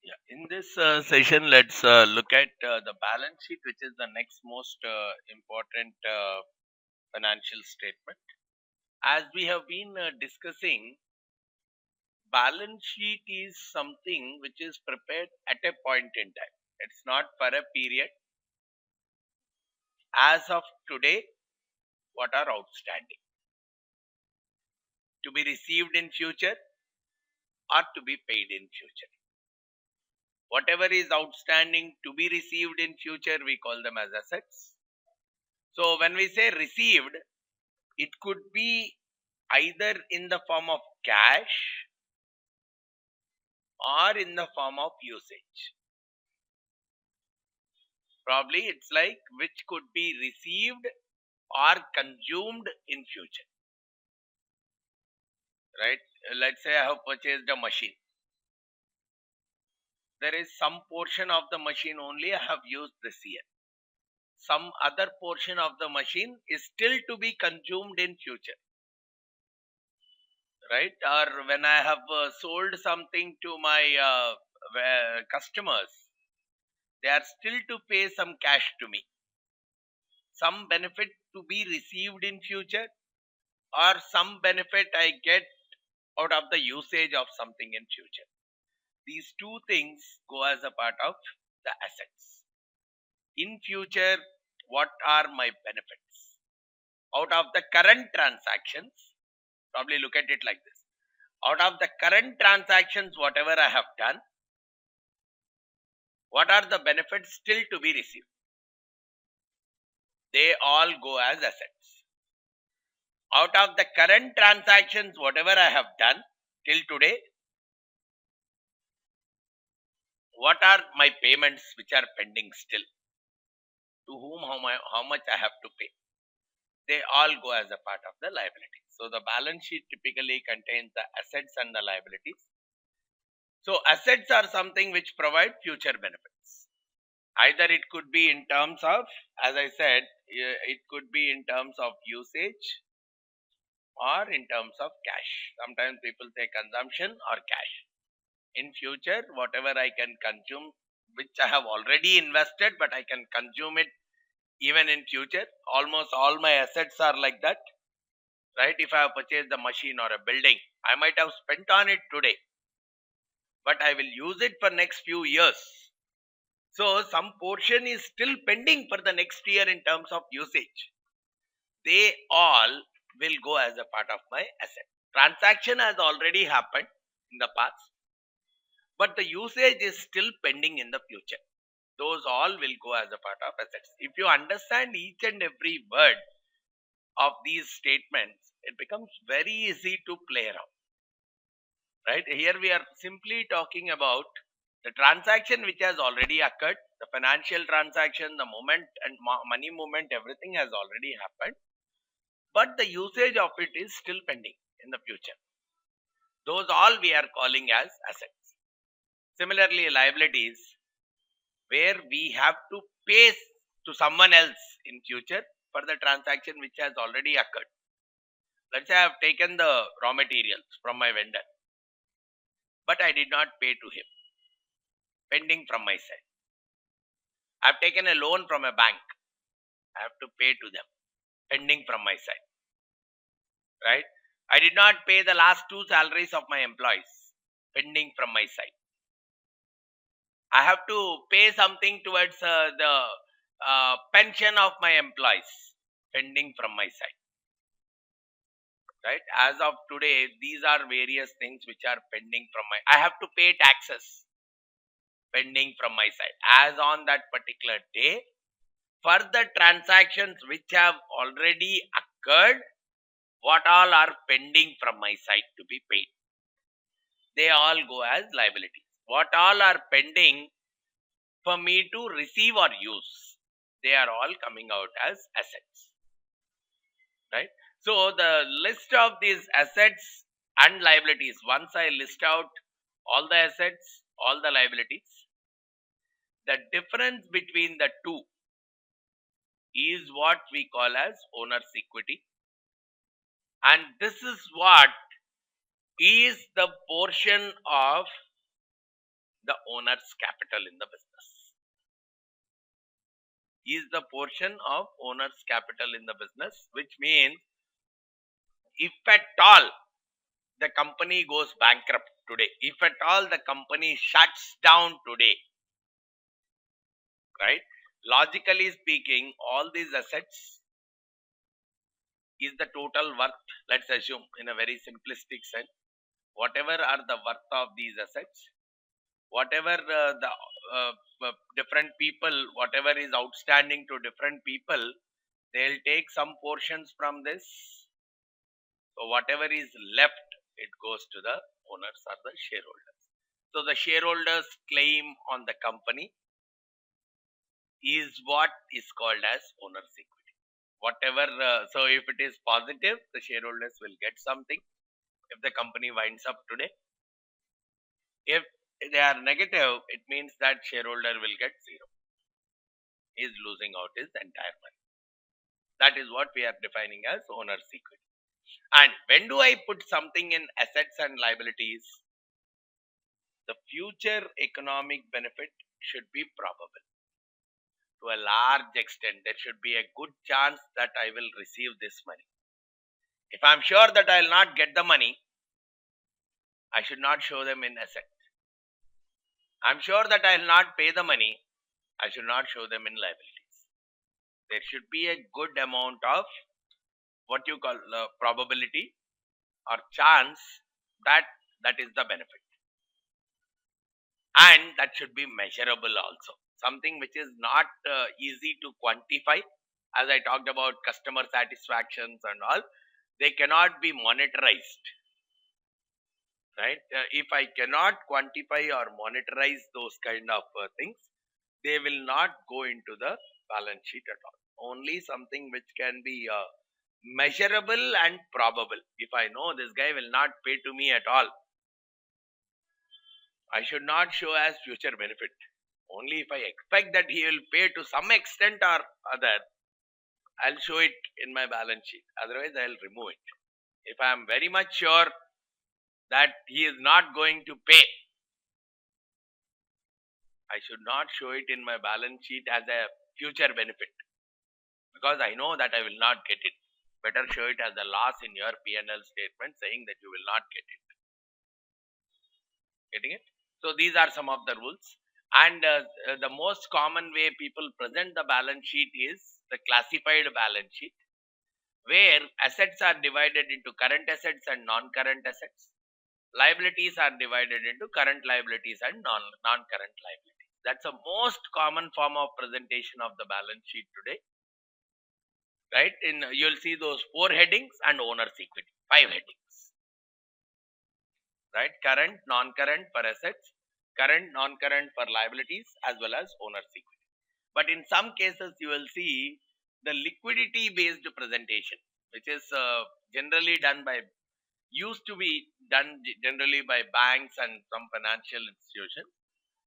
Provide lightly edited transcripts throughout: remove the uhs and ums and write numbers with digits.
Yeah, in this session, let's look at the balance sheet, which is the next most important financial statement. As we have been discussing, balance sheet is something which is prepared at a point in time. It's not for a period. As of today, what are outstanding to be received in future or to be paid in future? Whatever is outstanding to be received in future, we call them as assets. So when we say received, it could be either in the form of cash or in the form of usage. Probably it's like which could be received or consumed in future, right? Let's say I have purchased a machine. There is some portion of the machine only I have used this year. Some other portion of the machine is still to be consumed in future, right? Or when I have sold something to my customers, they are still to pay some cash to me, some benefit to be received in future, or some benefit I get out of the usage of something in future. These two things go as a part of the assets. In future, what are my benefits out of the current transactions? Probably look at it like this: out of the current transactions, whatever I have done, what are the benefits still to be received? They all go as assets. Out of the current transactions, whatever I have done till today, what are my payments which are pending still? To whom, how much I have to pay? They all go as a part of the liability. So the balance sheet typically contains the assets and the liabilities. So assets are something which provide future benefits. Either it could be in terms of, as I said, it could be in terms of usage or in terms of cash. Sometimes people say consumption or cash. In future, whatever I can consume, which I have already invested, but I can consume it even in future. Almost all my assets are like that, right? If I have purchased a machine or a building, I might have spent on it today, but I will use it for next few years. So some portion is still pending for the next year in terms of usage. They all will go as a part of my asset. Transaction has already happened in the past, but the usage is still pending in the future. Those all will go as a part of assets. If you understand each and every word of these statements, it becomes very easy to play around. Right? Here we are simply talking about the transaction which has already occurred, the financial transaction, the movement and money movement, everything has already happened, but the usage of it is still pending in the future. Those all we are calling as assets. Similarly, liabilities, where we have to pay to someone else in future for the transaction which has already occurred. Let's say I have taken the raw materials from my vendor, but I did not pay to him, pending from my side. I have taken a loan from a bank, I have to pay to them, pending from my side. Right? I did not pay the last 2 salaries of my employees, pending from my side. I have to pay something towards the pension of my employees, pending from my side. Right? As of today, these are various things which are pending from my. I have to pay taxes, pending from my side. As on that particular day, for the transactions which have already occurred, what all are pending from my side to be paid? They all go as liabilities. What all are pending for me to receive or use? They are all coming out as assets. Right? So the list of these assets and liabilities, once I list out all the assets, all the liabilities, the difference between the two is what we call as owner's equity. And this is what is the portion of the owner's capital in the business. Is the portion of owner's capital in the business, which means if at all the company goes bankrupt today, if at all the company shuts down today, right? Logically speaking, all these assets is the total worth. Let's assume in a very simplistic sense, whatever are the worth of these assets, whatever the different people, whatever is outstanding to different people, they'll take some portions from this. So whatever is left, it goes to the owners or the shareholders. So the shareholders' claim on the company is what is called as owner's equity. Whatever, so if it is positive, the shareholders will get something. If the company winds up today, if they are negative, it means that shareholder will get zero. He is losing out his entire money. That is what we are defining as owner's equity. And when do I put something in assets and liabilities? The future economic benefit should be probable. To a large extent, there should be a good chance that I will receive this money. If I'm sure that I will not get the money, I should not show them in asset. I'm sure that I will not pay the money, I should not show them in liabilities. There should be a good amount of what you call probability or chance that that is the benefit. And that should be measurable also. Something which is not easy to quantify. As I talked about customer satisfactions and all, they cannot be monetarized. Right? If I cannot quantify or monetize those kind of things, they will not go into the balance sheet at all. Only something which can be measurable and probable. If I know this guy will not pay to me at all, I should not show as future benefit. Only if I expect that he will pay to some extent or other, I'll show it in my balance sheet. Otherwise, I'll remove it. If I am very much sure that he is not going to pay, I should not show it in my balance sheet as a future benefit, because I know that I will not get it. Better show it as a loss in your P&L statement saying that you will not get it. Getting it? So these are some of the rules. And the most common way people present the balance sheet is the classified balance sheet, where assets are divided into current assets and non-current assets. Liabilities are divided into current liabilities and non-current liabilities. That's the most common form of presentation of the balance sheet today. Right? You'll see those 4 headings and owner's equity, 5 headings. Right? Current, non-current for assets, current, non-current for liabilities, as well as owner's equity. But in some cases, you will see the liquidity-based presentation, which is used to be done generally by banks and some financial institutions,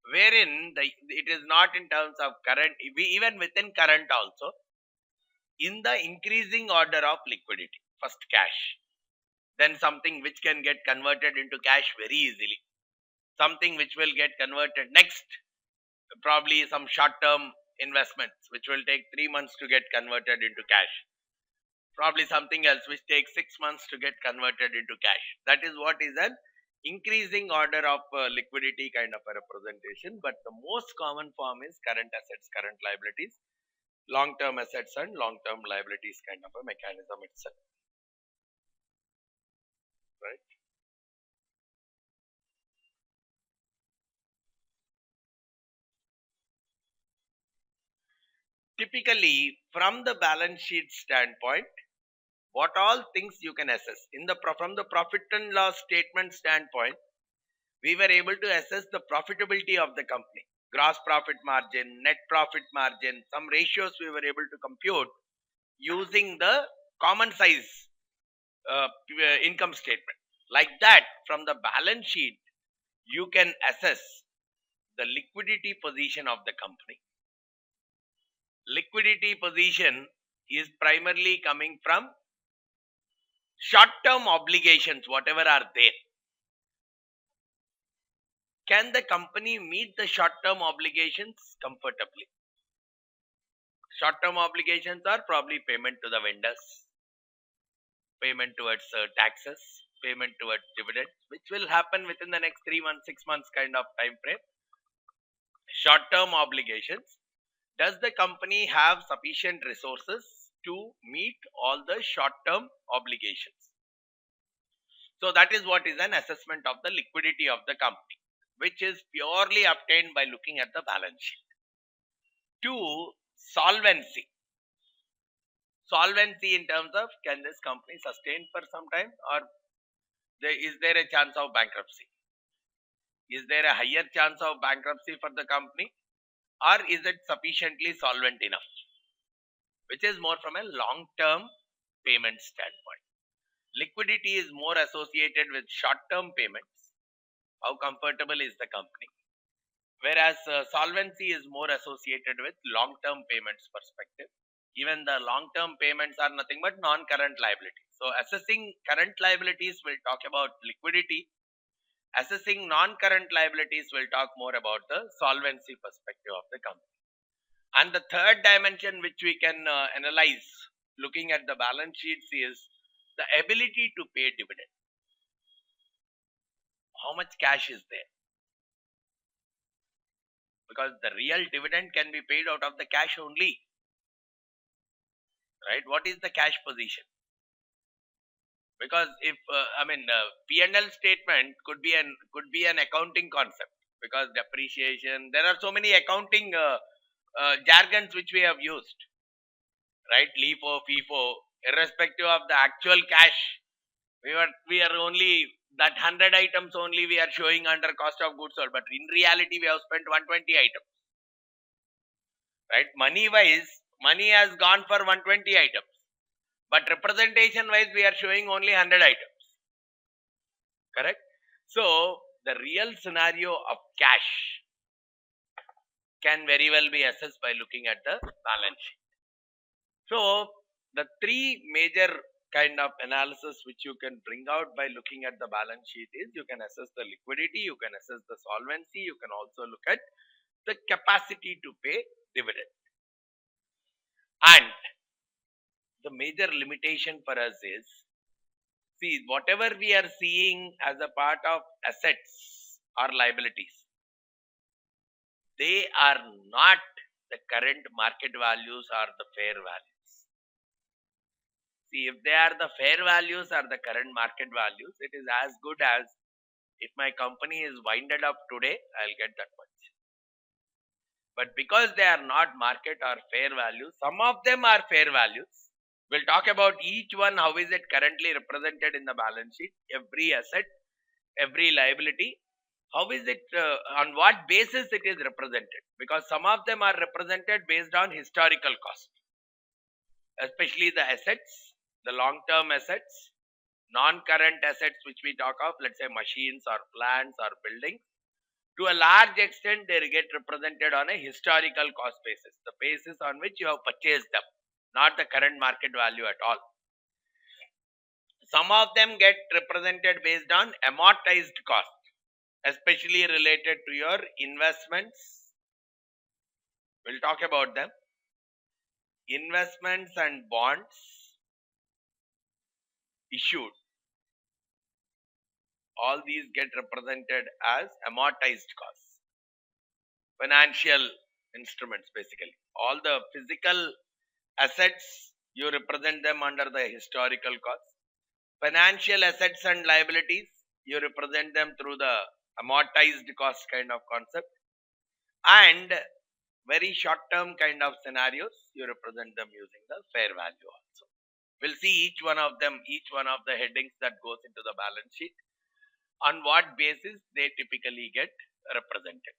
wherein it is not in terms of current, even within current also, in the increasing order of liquidity. First cash, then something which can get converted into cash very easily, something which will get converted next, probably some short-term investments which will take 3 months to get converted into cash, probably something else which takes 6 months to get converted into cash. That is what is an increasing order of liquidity kind of a representation. But the most common form is current assets, current liabilities, long-term assets and long-term liabilities kind of a mechanism itself. Right? Typically, from the balance sheet standpoint, what all things you can assess from the profit and loss statement standpoint, we were able to assess the profitability of the company, gross profit margin, net profit margin, some ratios we were able to compute using the common size income statement. Like that, from the balance sheet, you can assess the liquidity position of the company. Liquidity position is primarily coming from short-term obligations, whatever are there. can the company meet the short-term obligations comfortably? Short-term obligations are probably payment to the vendors, payment towards taxes, payment towards dividends, which will happen within the next 3 months, 6 months kind of time frame. Short-term obligations. Does the company have sufficient resources to meet all the short-term obligations? So that is what is an assessment of the liquidity of the company, which is purely obtained by looking at the balance sheet. 2, solvency. Solvency in terms of, can this company sustain for some time, or is there a chance of bankruptcy? Is there a higher chance of bankruptcy for the company, or is it sufficiently solvent enough? Which is more from a long-term payment standpoint. Liquidity is more associated with short-term payments. How comfortable is the company? Whereas solvency is more associated with long-term payments perspective. Even the long-term payments are nothing but non-current liabilities. So assessing current liabilities will talk about liquidity. Assessing non-current liabilities will talk more about the solvency perspective of the company. And the third dimension which we can analyze looking at the balance sheets is the ability to pay dividend. How much cash is there? Because the real dividend can be paid out of the cash only. Right? What is the cash position? Because if P&L statement could be an accounting concept, because depreciation, there are so many accounting jargons which we have used, right? LIFO, FIFO, irrespective of the actual cash, we are only that 100 items only we are showing under cost of goods sold, but in reality we have spent 120 items, right? Money wise, money has gone for 120 items, but representation wise we are showing only 100 items, correct? So the real scenario of cash can very well be assessed by looking at the balance sheet. So the three major kind of analysis which you can bring out by looking at the balance sheet is, you can assess the liquidity, you can assess the solvency, you can also look at the capacity to pay dividend. And the major limitation for us is, see, whatever we are seeing as a part of assets or liabilities, they are not the current market values or the fair values. See, if they are the fair values or the current market values, it is as good as if my company is winded up today, I'll get that much. But because they are not market or fair values, some of them are fair values. We'll talk about each one, how is it currently represented in the balance sheet, every asset, every liability, how is it, on what basis it is represented. Because some of them are represented based on historical cost, especially the assets, the long-term assets, non-current assets which we talk of, let's say machines or plants or buildings. To a large extent, they get represented on a historical cost basis, the basis on which you have purchased them, not the current market value at all. Some of them get represented based on amortized cost, especially related to your investments. We'll talk about them. Investments and bonds issued. All these get represented as amortized costs. Financial instruments, basically. All the physical assets, you represent them under the historical cost. Financial assets and liabilities, you represent them through the amortized cost kind of concept. And very short-term kind of scenarios, you represent them using the fair value also. We'll see each one of them, each one of the headings that goes into the balance sheet, on what basis they typically get represented.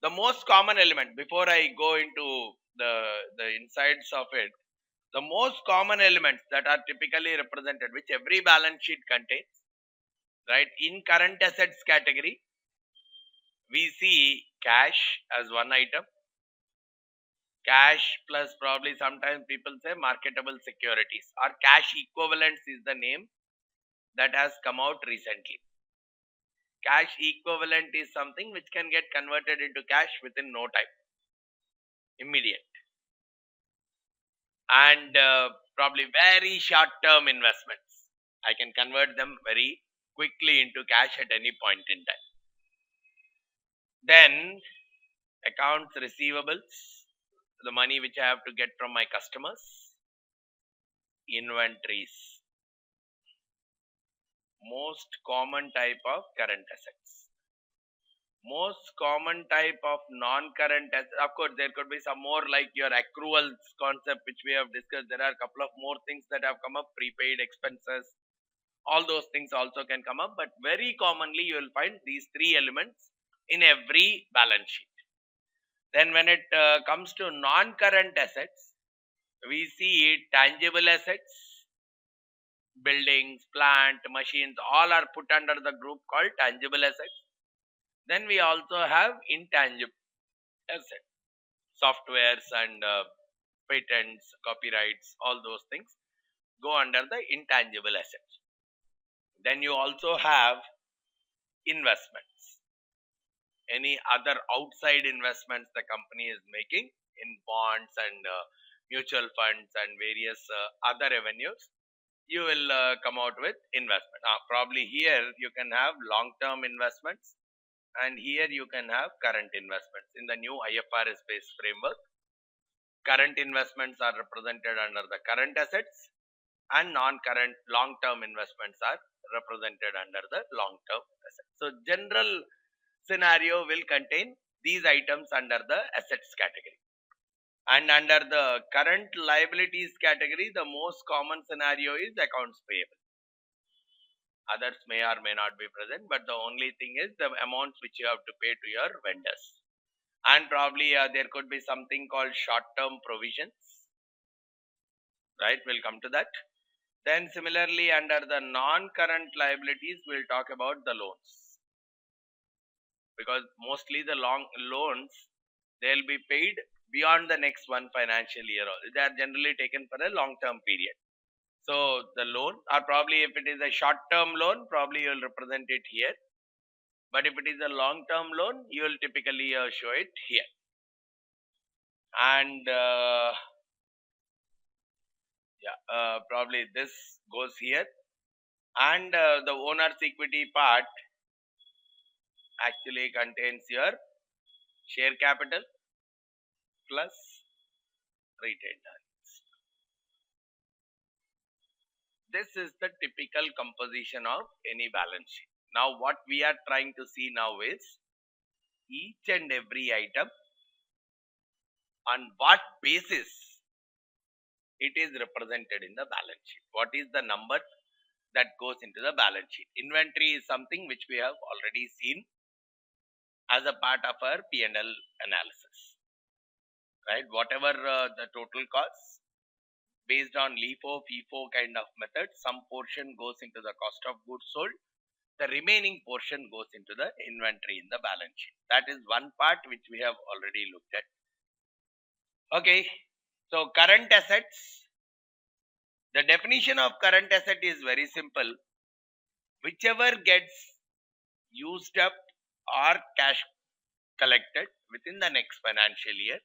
The most common element, before I go into the insides of it, the most common elements that are typically represented, which every balance sheet contains, right? In current assets category, we see cash as one item. Cash plus probably sometimes people say marketable securities, or cash equivalents is the name that has come out recently. Cash equivalent is something which can get converted into cash within no time, immediate. And probably very short term investments. I can convert them very quickly into cash at any point in time. Then accounts receivables, the money which I have to get from my customers. Inventories, most common type of current assets. Most common type of non-current assets. Of course, there could be some more like your accruals concept which we have discussed. There are a couple of more things that have come up, prepaid expenses. All those things also can come up, but very commonly you will find these three elements in every balance sheet. Then when it comes to non-current assets, we see tangible assets, buildings, plant, machines, all are put under the group called tangible assets. Then we also have intangible assets, softwares and patents, copyrights, all those things go under the intangible assets. Then you also have investments. Any other outside investments the company is making in bonds and mutual funds and various other revenues, you will come out with investment. Probably here you can have long-term investments and here you can have current investments. In the new IFRS based framework, current investments are represented under the current assets and non-current long-term investments are represented under the long-term assets. So general scenario will contain these items under the assets category. And under the current liabilities category, the most common scenario is accounts payable. Others may or may not be present, but the only thing is the amounts which you have to pay to your vendors. And probably there could be something called short-term provisions, right? We'll come to that. Then similarly, under the non-current liabilities, we'll talk about the loans. Because mostly the long loans, they'll be paid beyond the next one financial year. They are generally taken for a long-term period. So the loan, or probably if it is a short-term loan, probably you will represent it here. But if it is a long-term loan, you will typically show it here. And probably this goes here. And the owner's equity part actually contains your share capital plus retained earnings. This is the typical composition of any balance sheet. Now what we are trying to see now is each and every item on what basis it is represented in the balance sheet. What is the number that goes into the balance sheet? Inventory is something which we have already seen as a part of our P&L analysis, right? Whatever the total costs, based on LIFO, FIFO kind of method, some portion goes into the cost of goods sold. The remaining portion goes into the inventory in the balance sheet. That is one part which we have already looked at. Okay, so current assets. The definition of current asset is very simple. Whichever gets used up or cash collected within the next financial year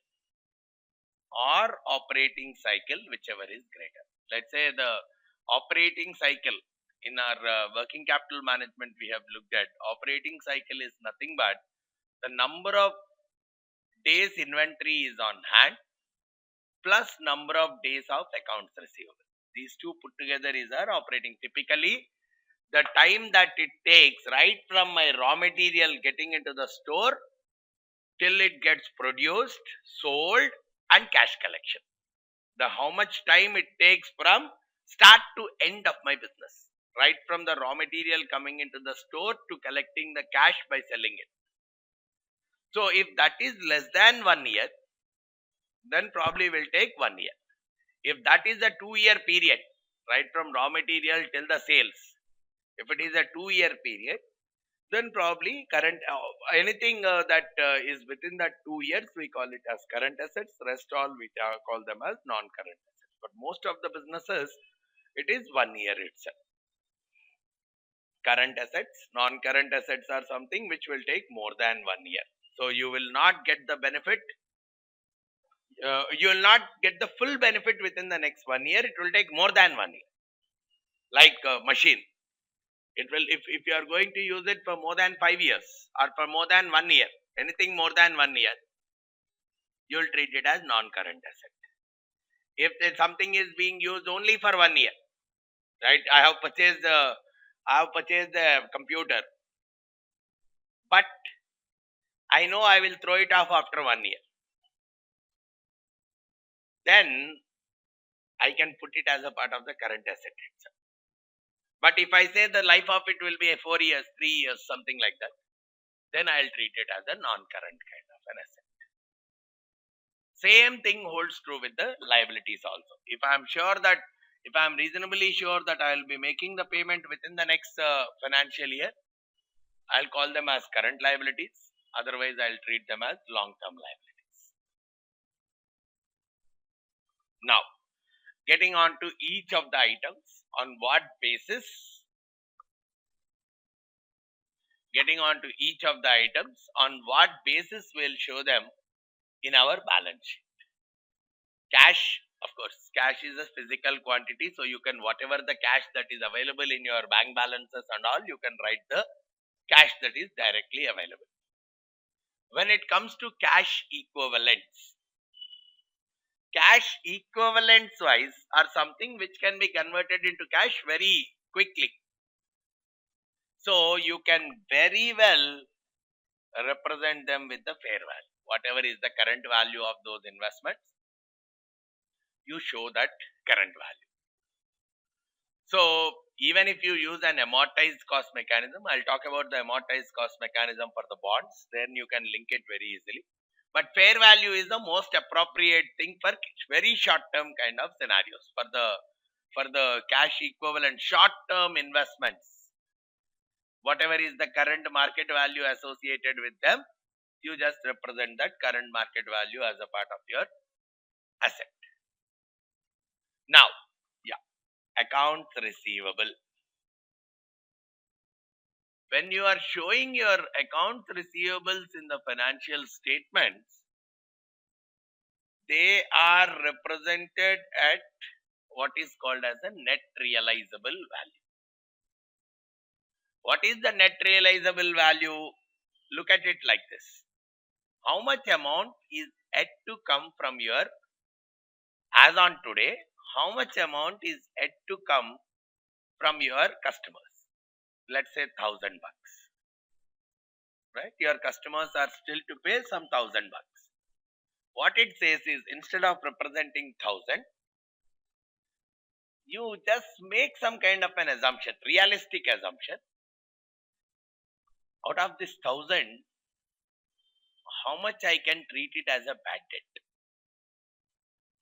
or operating cycle, whichever is greater. Let's say the operating cycle in our working capital management we have looked at. Operating cycle is nothing but the number of days inventory is on hand plus number of days of accounts receivable. These two put together is our operating. Typically, the time that it takes right from my raw material getting into the store till it gets produced, sold and cash collection. The how much time it takes from start to end of my business. Right from the raw material coming into the store to collecting the cash by selling it. So if that is less than 1 year, then probably will take 1 year. If that is a 2-year period, right from raw material till the sales, if it is a 2-year period, then probably current anything that is within that 2 years, we call it as current assets. Rest all we call them as non-current assets. But most of the businesses, it is 1 year itself. current assets. Non-current assets are something which will take more than 1 year. So you will not get the benefit. You will not get the full benefit within the next 1 year. It will take more than 1 year. Like a machine, it will, if you are going to use it for more than 5 years or for more than 1 year, anything more than 1 year, you will treat it as non-current asset. If something is being used only for 1 year, right? I have purchased the computer, but I know I will throw it off after 1 year. Then I can put it as a part of the current asset itself. But if I say the life of it will be a 4 years, 3 years, something like that, then I'll treat it as a non-current kind of an asset. Same thing holds true with the liabilities also. If I'm reasonably sure that I'll be making the payment within the next financial year, I'll call them as current liabilities. Otherwise, I'll treat them as long-term liabilities. Now, getting on to each of the items, on what basis we'll show them in our balance sheet. Cash, of course, cash is a physical quantity, so you can, whatever the cash that is available in your bank balances and all, you can write the cash that is directly available. When it comes to cash equivalents wise are something which can be converted into cash very quickly. So you can very well represent them with the fair value. Whatever is the current value of those investments, you show that current value. So even if you use an amortized cost mechanism, I'll talk about the amortized cost mechanism for the bonds, then you can link it very easily. But fair value is the most appropriate thing for very short-term kind of scenarios. For the cash equivalent short-term investments, whatever is the current market value associated with them, you just represent that current market value as a part of your asset. Now, accounts receivable. When you are showing your accounts receivables in the financial statements, they are represented at what is called as a net realizable value. What is the net realizable value? Look at it like this. How much amount is yet to come from your, as on today, how much amount is yet to come from your customers? Let's say $1,000, right? Your customers are still to pay some $1,000. What it says is, instead of representing 1,000, you just make some kind of an assumption, realistic assumption. Out of this 1,000, how much I can treat it as a bad debt?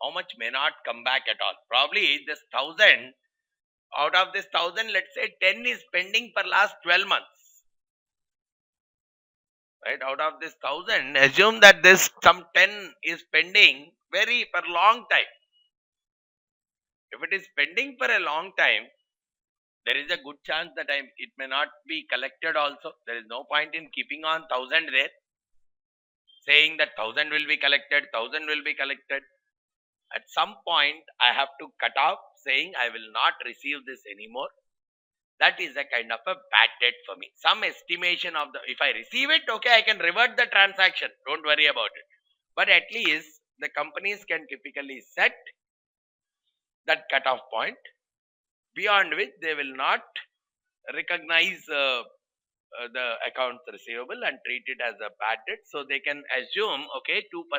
How much may not come back at all? Probably this 1,000, out of this 1,000, let's say 10 is pending for last 12 months. Right? Out of this 1,000, assume that this some 10 is pending very for long time. If it is pending for a long time, there is a good chance that it may not be collected also. There is no point in keeping on 1,000 there, saying that 1,000 will be collected, 1,000 will be collected. At some point, I have to cut off, saying I will not receive this anymore. That is a kind of a bad debt for me. Some estimation of if I receive it, okay, I can revert the transaction. Don't worry about it. But at least the companies can typically set that cutoff point, beyond which they will not recognize the accounts receivable and treat it as a bad debt. So they can assume, okay, 2%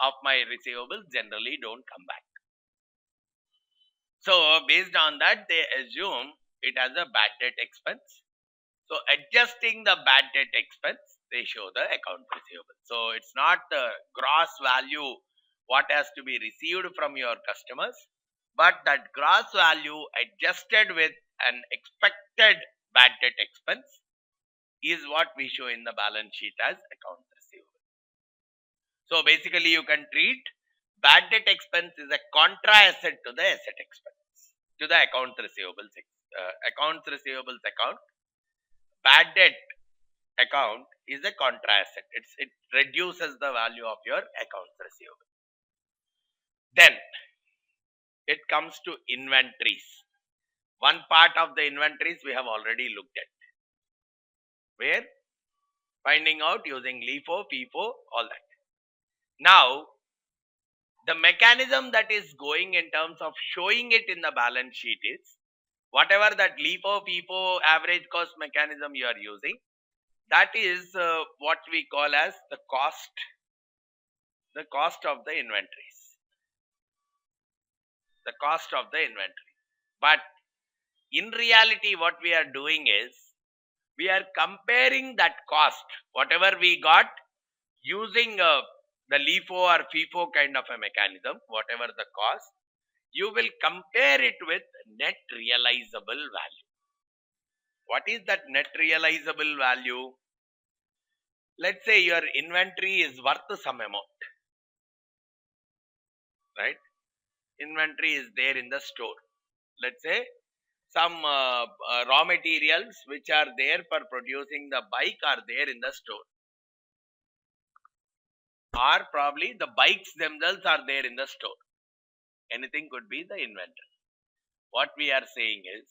of my receivables generally don't come back. So based on that, they assume it as a bad debt expense. So adjusting the bad debt expense, they show the account receivable. So it's not the gross value what has to be received from your customers, but that gross value adjusted with an expected bad debt expense is what we show in the balance sheet as account receivable. So basically you can treat bad debt expense is a contra asset to the asset expense, to the account receivable accounts receivables account, bad debt account is a contra asset. It reduces the value of your accounts receivable. Then it comes to inventories. One part of the inventories we have already looked at, where finding out using LIFO, FIFO, all that. Now, the mechanism that is going in terms of showing it in the balance sheet is whatever that LIFO, FIFO average cost mechanism you are using, that is what we call as the cost of the inventories. The cost of the inventory. But in reality, what we are doing is we are comparing that cost, whatever we got, using the LIFO or FIFO kind of a mechanism, whatever the cost, you will compare it with net realizable value. What is that net realizable value? Let's say your inventory is worth some amount, right? Inventory is there in the store. Let's say some raw materials which are there for producing the bike are there in the store. Or probably the bikes themselves are there in the store. Anything could be the inventory. What we are saying is,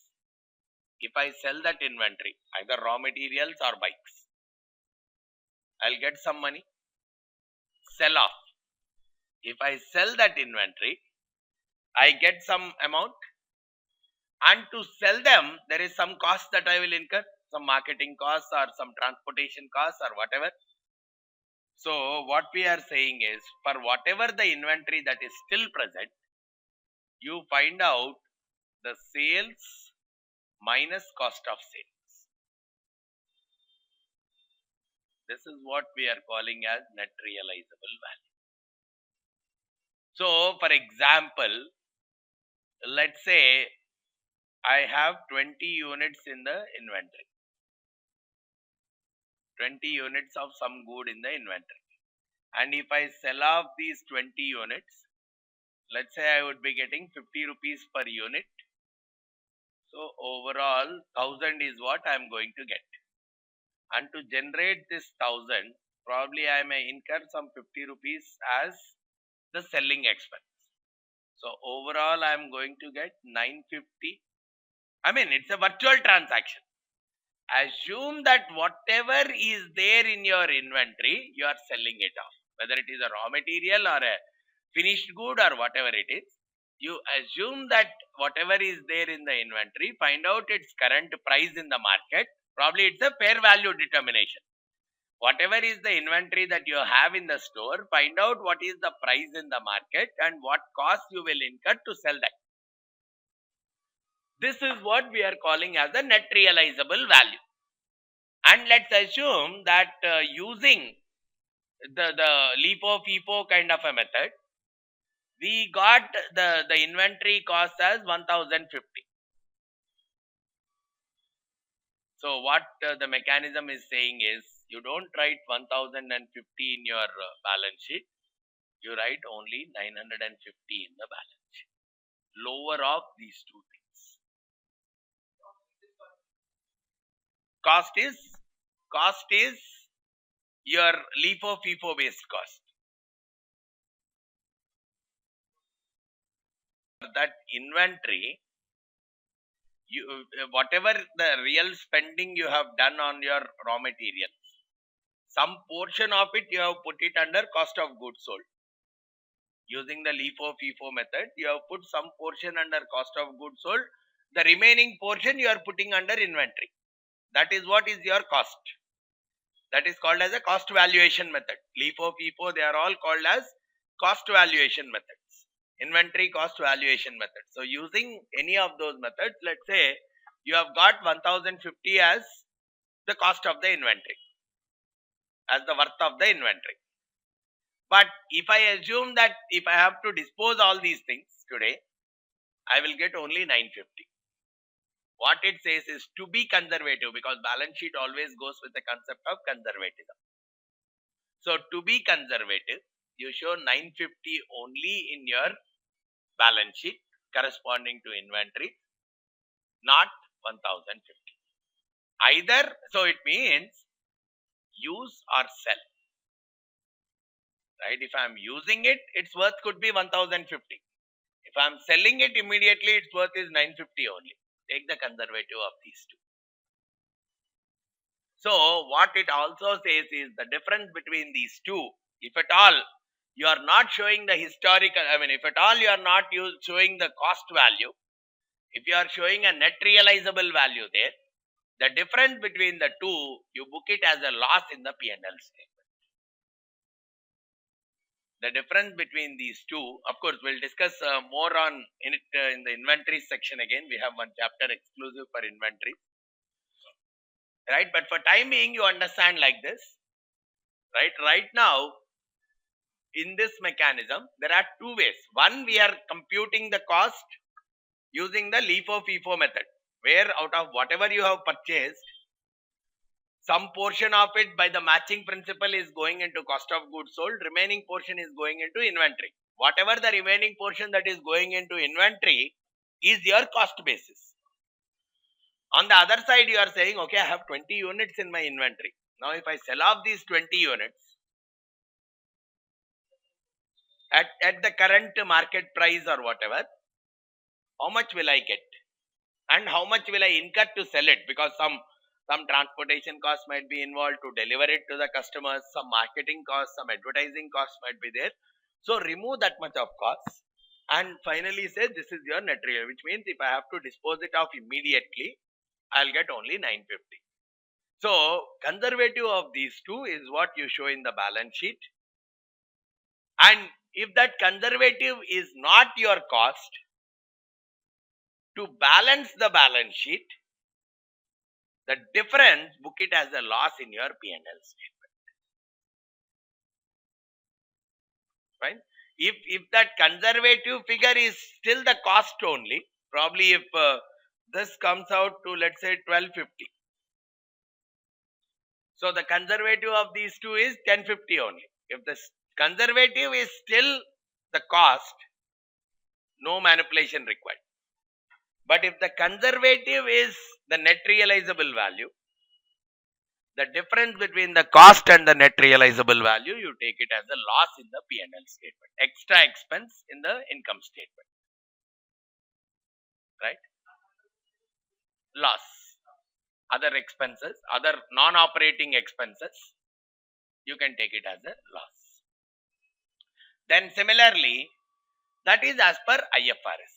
if I sell that inventory, either raw materials or bikes, I'll get some money, sell off. If I sell that inventory, I get some amount, and to sell them, there is some cost that I will incur, some marketing costs or some transportation costs or whatever. So what we are saying is, for whatever the inventory that is still present, you find out the sales minus cost of sales. This is what we are calling as net realizable value. So for example, let's say I have 20 units in the inventory. 20 units of some good in the inventory. And if I sell off these 20 units, let's say I would be getting 50 rupees per unit. So overall 1000 is what I am going to get. And to generate this 1000, probably I may incur some 50 rupees as the selling expense. So overall I am going to get 950. I mean, it's a virtual transaction. Assume that whatever is there in your inventory, you are selling it off. Whether it is a raw material or a finished good or whatever it is, you assume that whatever is there in the inventory, find out its current price in the market. Probably it's a fair value determination. Whatever is the inventory that you have in the store, find out what is the price in the market and what cost you will incur to sell that. This is what we are calling as the net realizable value. And let's assume that using the LIFO, FIFO kind of a method, we got the inventory cost as 1050. So what the mechanism is saying is, you don't write 1050 in your balance sheet. You write only 950 in the balance sheet. Lower of these two things. Cost is your LIFO, FIFO based cost. That inventory, whatever the real spending you have done on your raw materials, some portion of it you have put it under cost of goods sold. Using the LIFO, FIFO method, you have put some portion under cost of goods sold. The remaining portion you are putting under inventory. That is what is your cost. That is called as a cost valuation method. LIFO, FIFO, they are all called as cost valuation methods. Inventory cost valuation method. So using any of those methods, let's say you have got 1050 as the cost of the inventory, as the worth of the inventory. But if I assume that if I have to dispose all these things today, I will get only 950. What it says is to be conservative, because balance sheet always goes with the concept of conservatism. So to be conservative, you show 950 only in your balance sheet corresponding to inventory, not 1050. Either, so it means use or sell, right? If I'm using it, its worth could be 1050. If I'm selling it immediately, its worth is 950 only. Take the conservative of these two. So what it also says is the difference between these two, if at all you are not showing the historical, if at all you are not showing the cost value, if you are showing a net realizable value there, the difference between the two, you book it as a loss in the P&L statement. The difference between these two, of course, we'll discuss more on in it in the inventory section again. We have one chapter exclusive for inventory, right? But for time being, you understand like this, right? Right now, in this mechanism, there are two ways. One, we are computing the cost using the LIFO-FIFO method, where out of whatever you have purchased, some portion of it by the matching principle is going into cost of goods sold, remaining portion is going into inventory. Whatever the remaining portion that is going into inventory is your cost basis. On the other side, you are saying, okay, I have 20 units in my inventory. Now, if I sell off these 20 units at the current market price or whatever, how much will I get? And how much will I incur to sell it? Because some transportation costs might be involved to deliver it to the customers, some marketing costs, some advertising costs might be there. So remove that much of costs and finally say this is your net real, which means if I have to dispose it off immediately, I'll get only 950. So conservative of these two is what you show in the balance sheet. And if that conservative is not your cost, to balance the balance sheet, the difference, book it as a loss in your P&L statement. Right? If that conservative figure is still the cost only, probably if this comes out to let's say 1250. So the conservative of these two is 1050 only. If the conservative is still the cost, no manipulation required. But if the conservative is the net realizable value, the difference between the cost and the net realizable value, you take it as a loss in the P&L statement. Extra expense in the income statement. Right? Loss. Other expenses, other non-operating expenses, you can take it as a loss. Then similarly, that is as per IFRS.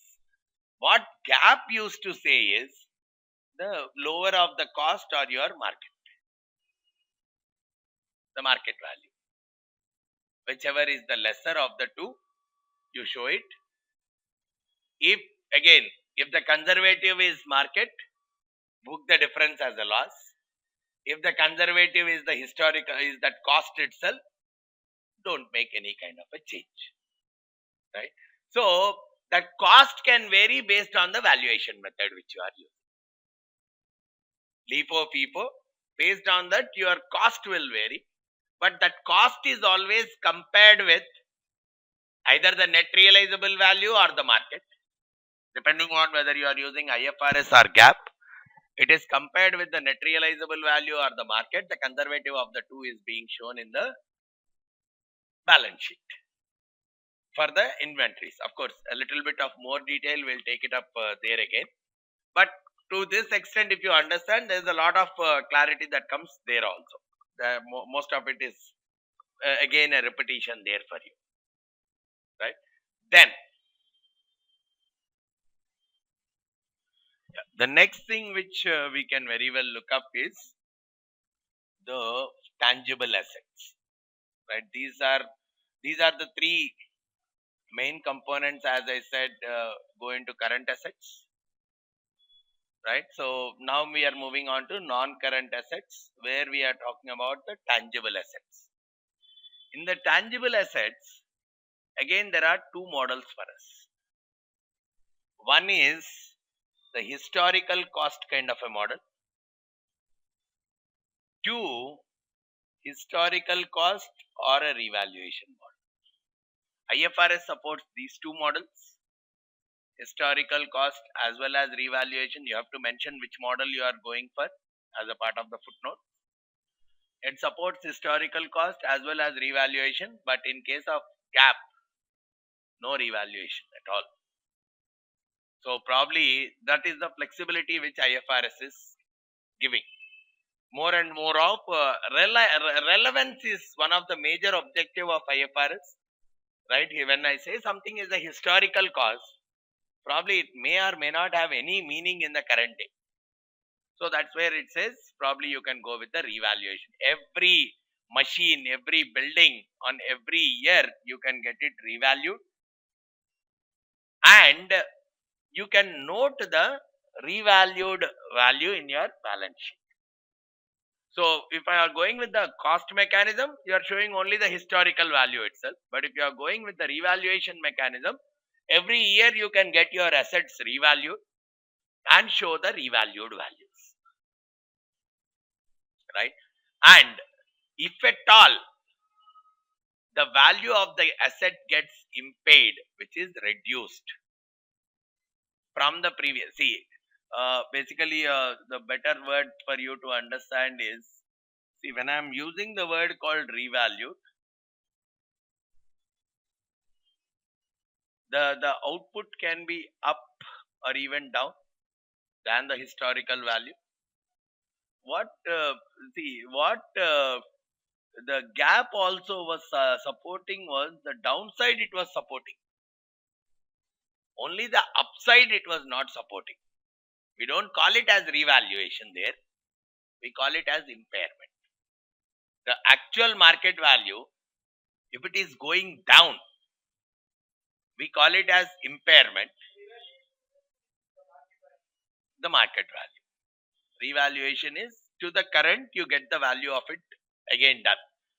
What GAAP used to say is the lower of the cost or your market. The market value. Whichever is the lesser of the two, you show it. If the conservative is market, book the difference as a loss. If the conservative is the historical, is that cost itself, don't make any kind of a change. Right? So, that cost can vary based on the valuation method which you are using. LIFO, FIFO, based on that your cost will vary. But that cost is always compared with either the net realizable value or the market. Depending on whether you are using IFRS or GAAP, it is compared with the net realizable value or the market. The conservative of the two is being shown in the balance sheet. For the inventories, of course, a little bit of more detail, we'll take it up there again. But to this extent, if you understand, there's a lot of clarity that comes there also. Most of it is again a repetition there for you. Right? Then, the next thing which we can very well look up is the tangible assets. Right? These are the three main components, as I said, go into current assets. Right? So now we are moving on to non-current assets, where we are talking about the tangible assets. In the tangible assets, again there are two models for us. One is the historical cost kind of a model. Two, historical cost or a revaluation model. IFRS supports these two models. historical cost as well as revaluation. You have to mention which model you are going for as a part of the footnote. It supports historical cost as well as revaluation, but in case of gap, no revaluation at all. So probably that is the flexibility which IFRS is giving. More and more of relevance is one of the major objective of IFRS. Right? When I say something is a historical cost, probably it may or may not have any meaning in the current day. So that's where it says probably you can go with the revaluation. Every machine, every building on every year you can get it revalued, and you can note the revalued value in your balance sheet. So if I are going with the cost mechanism, you are showing only the historical value itself. But if you are going with the revaluation mechanism, every year you can get your assets revalued and show the revalued values. Right? And if at all the value of the asset gets impaired, which is reduced from the previous, basically the better word for you to understand is, see, when I am using the word called revalued, the output can be up or even down than the historical value. What the gap also was supporting was the downside. It was supporting only the upside. It was not supporting. We don't call it as revaluation there. We call it as impairment. The actual market value, if it is going down, we call it as impairment. The market value. Revaluation is to the current, you get the value of it again done.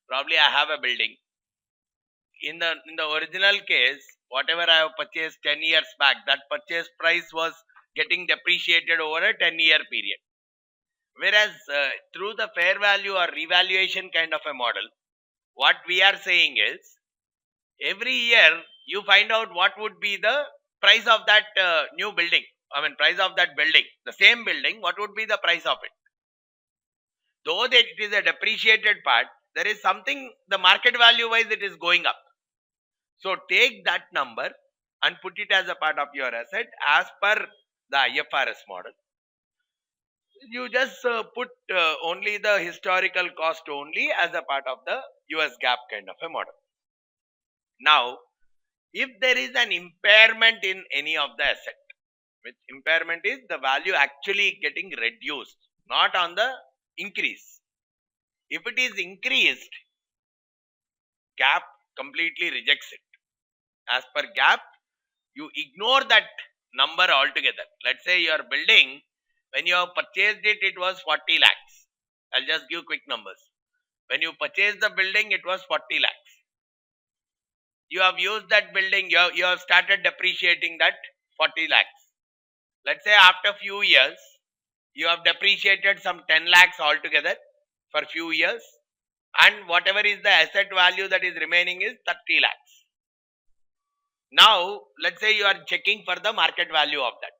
Probably I have a building. In the original case, whatever I have purchased 10 years back, that purchase price was getting depreciated over a 10-year period. Whereas through the fair value or revaluation kind of a model, what we are saying is every year you find out what would be the price of that new building. Price of that building, the same building, what would be the price of it? Though that it is a depreciated part, there is something, the market value wise it is going up. So take that number and put it as a part of your asset as per the IFRS model. You just put only the historical cost only as a part of the US GAAP kind of a model. Now, if there is an impairment in any of the asset, which impairment is the value actually getting reduced, not on the increase. If it is increased, GAAP completely rejects it. As per GAAP, you ignore that number altogether. Let's say your building, when you have purchased it, it was 40 lakhs. I'll just give quick numbers. When you purchased the building, it was 40 lakhs. You have used that building, you have started depreciating that 40 lakhs. Let's say after few years, you have depreciated some 10 lakhs altogether for few years, and whatever is the asset value that is remaining is 30 lakhs. Now, let's say you are checking for the market value of that.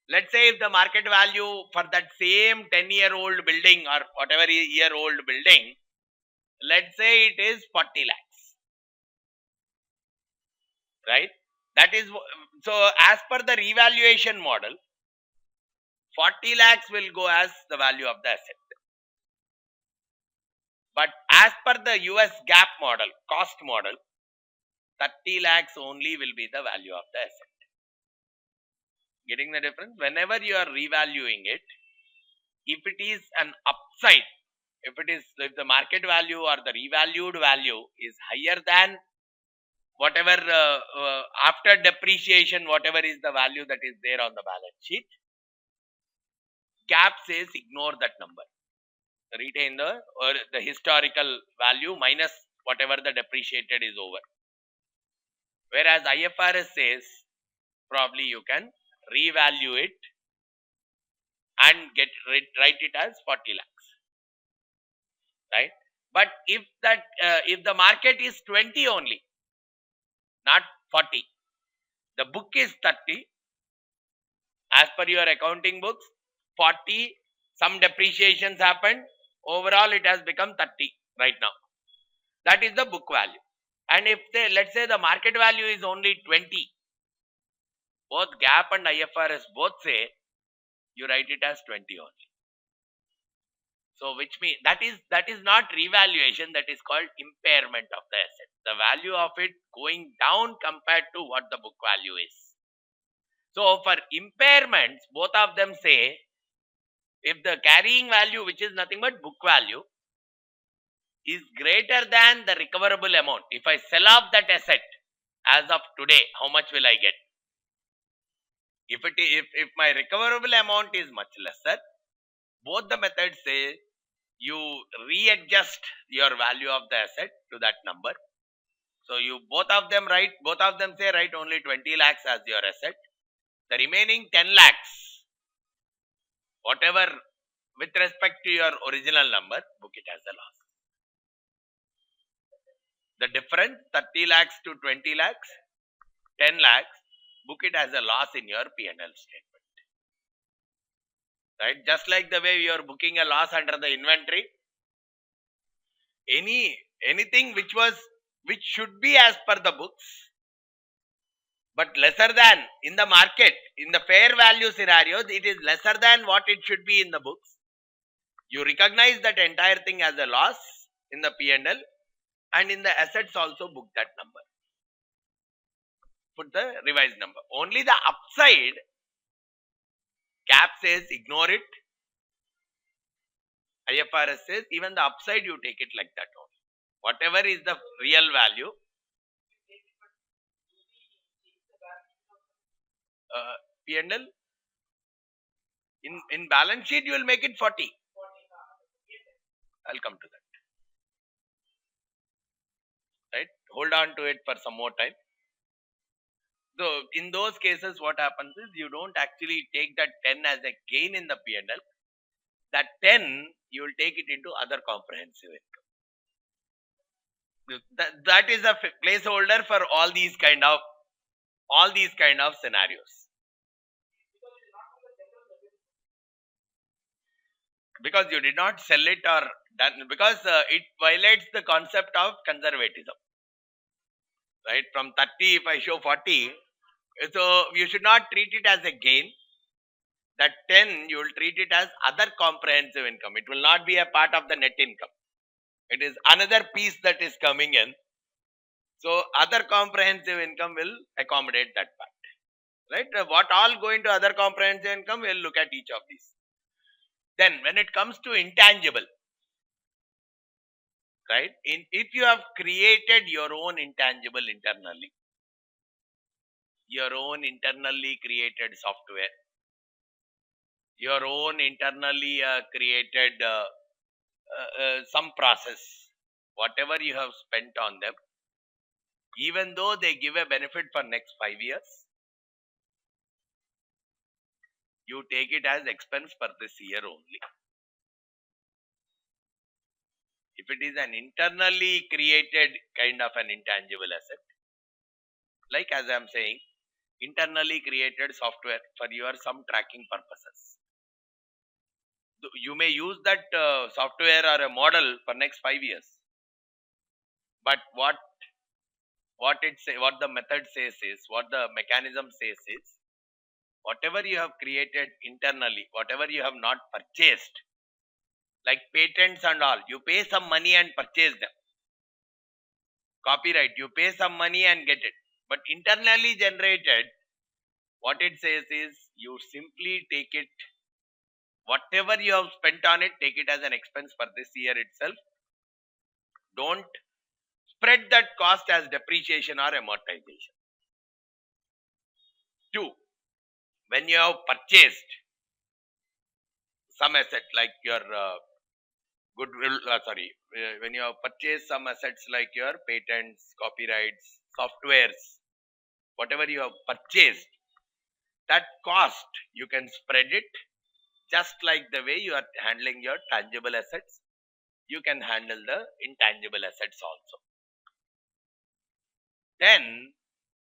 Let's say if the market value for that same 10-year-old building or whatever year-old building, let's say it is 40 lakhs. Right? That is, so as per the revaluation model, 40 lakhs will go as the value of the asset. But as per the US GAAP model, cost model, 30 lakhs only will be the value of the asset. Getting the difference? Whenever you are revaluing it, if it is an upside, if the market value or the revalued value is higher than whatever after depreciation, whatever is the value that is there on the balance sheet, GAAP says ignore that number. Retain the historical value minus whatever the depreciated is over. Whereas IFRS says probably you can revalue it and write it as 40 lakhs. Right? But if the market is 20 only, not 40, The book is 30 as per your accounting books. 40, some depreciations happened. Overall, it has become 30 right now. That is the book value. And if they, let's say the market value is only 20, both GAAP and IFRS both say you write it as 20 only. So which means that is not revaluation, that is called impairment of the asset. The value of it going down compared to what the book value is. So for impairments, both of them say if the carrying value, which is nothing but book value, is greater than the recoverable amount. If I sell off that asset as of today, how much will I get? If my recoverable amount is much lesser, both the methods say you readjust your value of the asset to that number. So you both of them say write only 20 lakhs as your asset. The remaining 10 lakhs, whatever with respect to your original number, book it as a loss. The difference 30 lakhs to 20 lakhs, 10 lakhs, book it as a loss in your P&L statement. Right? Just like the way you are booking a loss under the inventory, anything which should be as per the books, but lesser than in the market, in the fair value scenarios, it is lesser than what it should be in the books. You recognize that entire thing as a loss in the P&L, and in the assets also book that number. Put the revised number. Only the upside, GAAP says ignore it. IFRS says even the upside you take it like that only. Whatever is the real value. P&L in balance sheet you will make it 40. I'll come to that. Right? Hold on to it for some more time. So in those cases, what happens is you don't actually take that 10 as a gain in the P&L. That 10 you will take it into other comprehensive income. That is a placeholder for all these kind of scenarios. Because you did not sell it or done, because it violates the concept of conservatism. Right? From 30, if I show 40, so you should not treat it as a gain. That 10, you will treat it as other comprehensive income. It will not be a part of the net income. It is another piece that is coming in. So other comprehensive income will accommodate that part. Right? What all go into other comprehensive income, we'll look at each of these. Then when it comes to intangible, right? If you have created your own intangible internally, your own internally created software, your own internally created some process, whatever you have spent on them, even though they give a benefit for next 5 years, you take it as expense for this year only. If it is an internally created kind of an intangible asset, like as I am saying, internally created software for your some tracking purposes, you may use that software or a model for next 5 years. But what the method says is, what the mechanism says is, whatever you have created internally, whatever you have not purchased, like patents and all, you pay some money and purchase them. Copyright, you pay some money and get it. But internally generated, what it says is, you simply take it, whatever you have spent on it, take it as an expense for this year itself. Don't spread that cost as depreciation or amortization. 2. When you have purchased some asset like your goodwill, when you have purchased some assets like your patents, copyrights, softwares, whatever you have purchased, that cost you can spread it just like the way you are handling your tangible assets. You can handle the intangible assets also. Then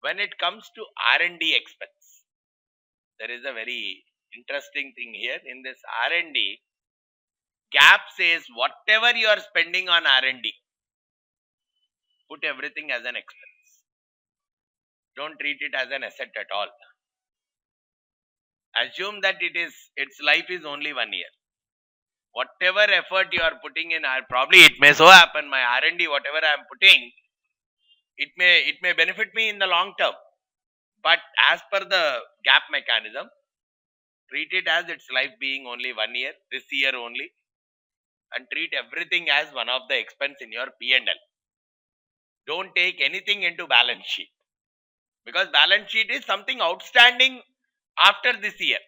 When it comes to R&D expense, there is a very interesting thing here. In this R&D, GAAP says whatever you are spending on R&D, put everything as an expense. Don't treat it as an asset at all. Assume that its life is only 1 year. Whatever effort you are putting in, probably it may so happen my R&D, whatever I am putting, it may benefit me in the long term. But as per the gap mechanism, treat it as its life being only 1 year, this year only, and treat everything as one of the expense in your P&L. Don't take anything into balance sheet, because balance sheet is something outstanding after this year,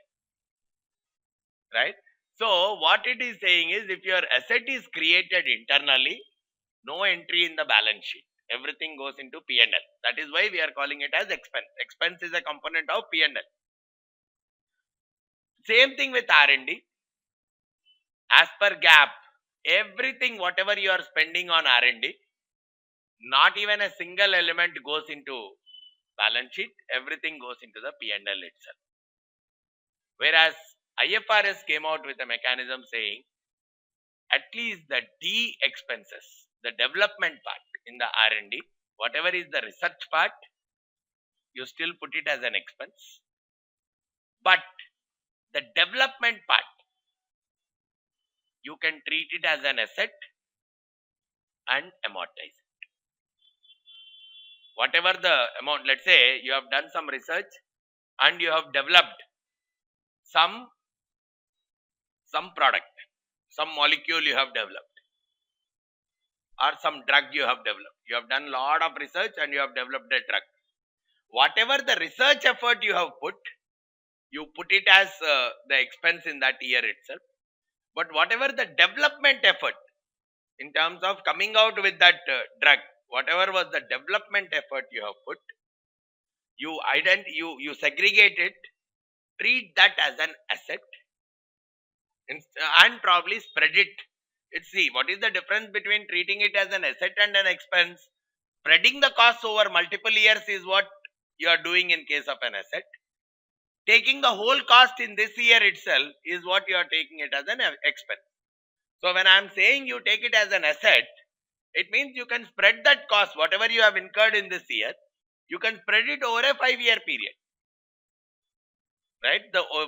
right? So what it is saying is, if your asset is created internally, no entry in the balance sheet. Everything goes into P&L. That is why we are calling it as expense. Expense is a component of P&L. Same thing with R&D. As per GAAP, everything whatever you are spending on R&D, not even a single element goes into balance sheet. Everything goes into the P&L itself. Whereas IFRS came out with a mechanism saying at least the D expenses, the development part in the R&D, whatever is the research part, you still put it as an expense. But the development part, you can treat it as an asset and amortize it. Whatever the amount, let's say you have done some research and you have developed some product, some molecule you have developed, or some drug you have developed. You have done a lot of research and you have developed a drug. Whatever the research effort you have put, you put it as the expense in that year itself. But whatever the development effort in terms of coming out with that drug, whatever was the development effort you have put, you segregate it, treat that as an asset, and probably spread it. See, what is the difference between treating it as an asset and an expense? Spreading the costs over multiple years is what you are doing in case of an asset. Taking the whole cost in this year itself is what you are taking it as an expense. So when I am saying you take it as an asset, it means you can spread that cost, whatever you have incurred in this year, you can spread it over a 5-year period. Right?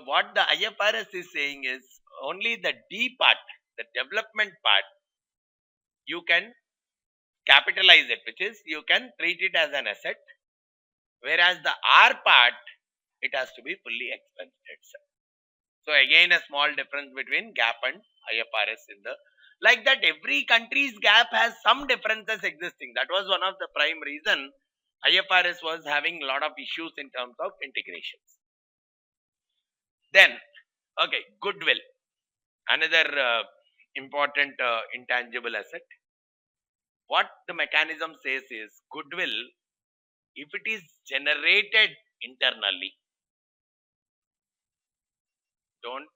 What the IFRS is saying is only the D part, the development part, you can capitalize it, which is you can treat it as an asset, whereas the R part, it has to be fully expensed itself. So again, a small difference between GAAP and IFRS in the, like that every country's GAAP has some differences existing. That was one of the prime reason IFRS was having a lot of issues in terms of integrations. Then, okay, goodwill, another important intangible asset. What the mechanism says is goodwill, if it is generated internally, don't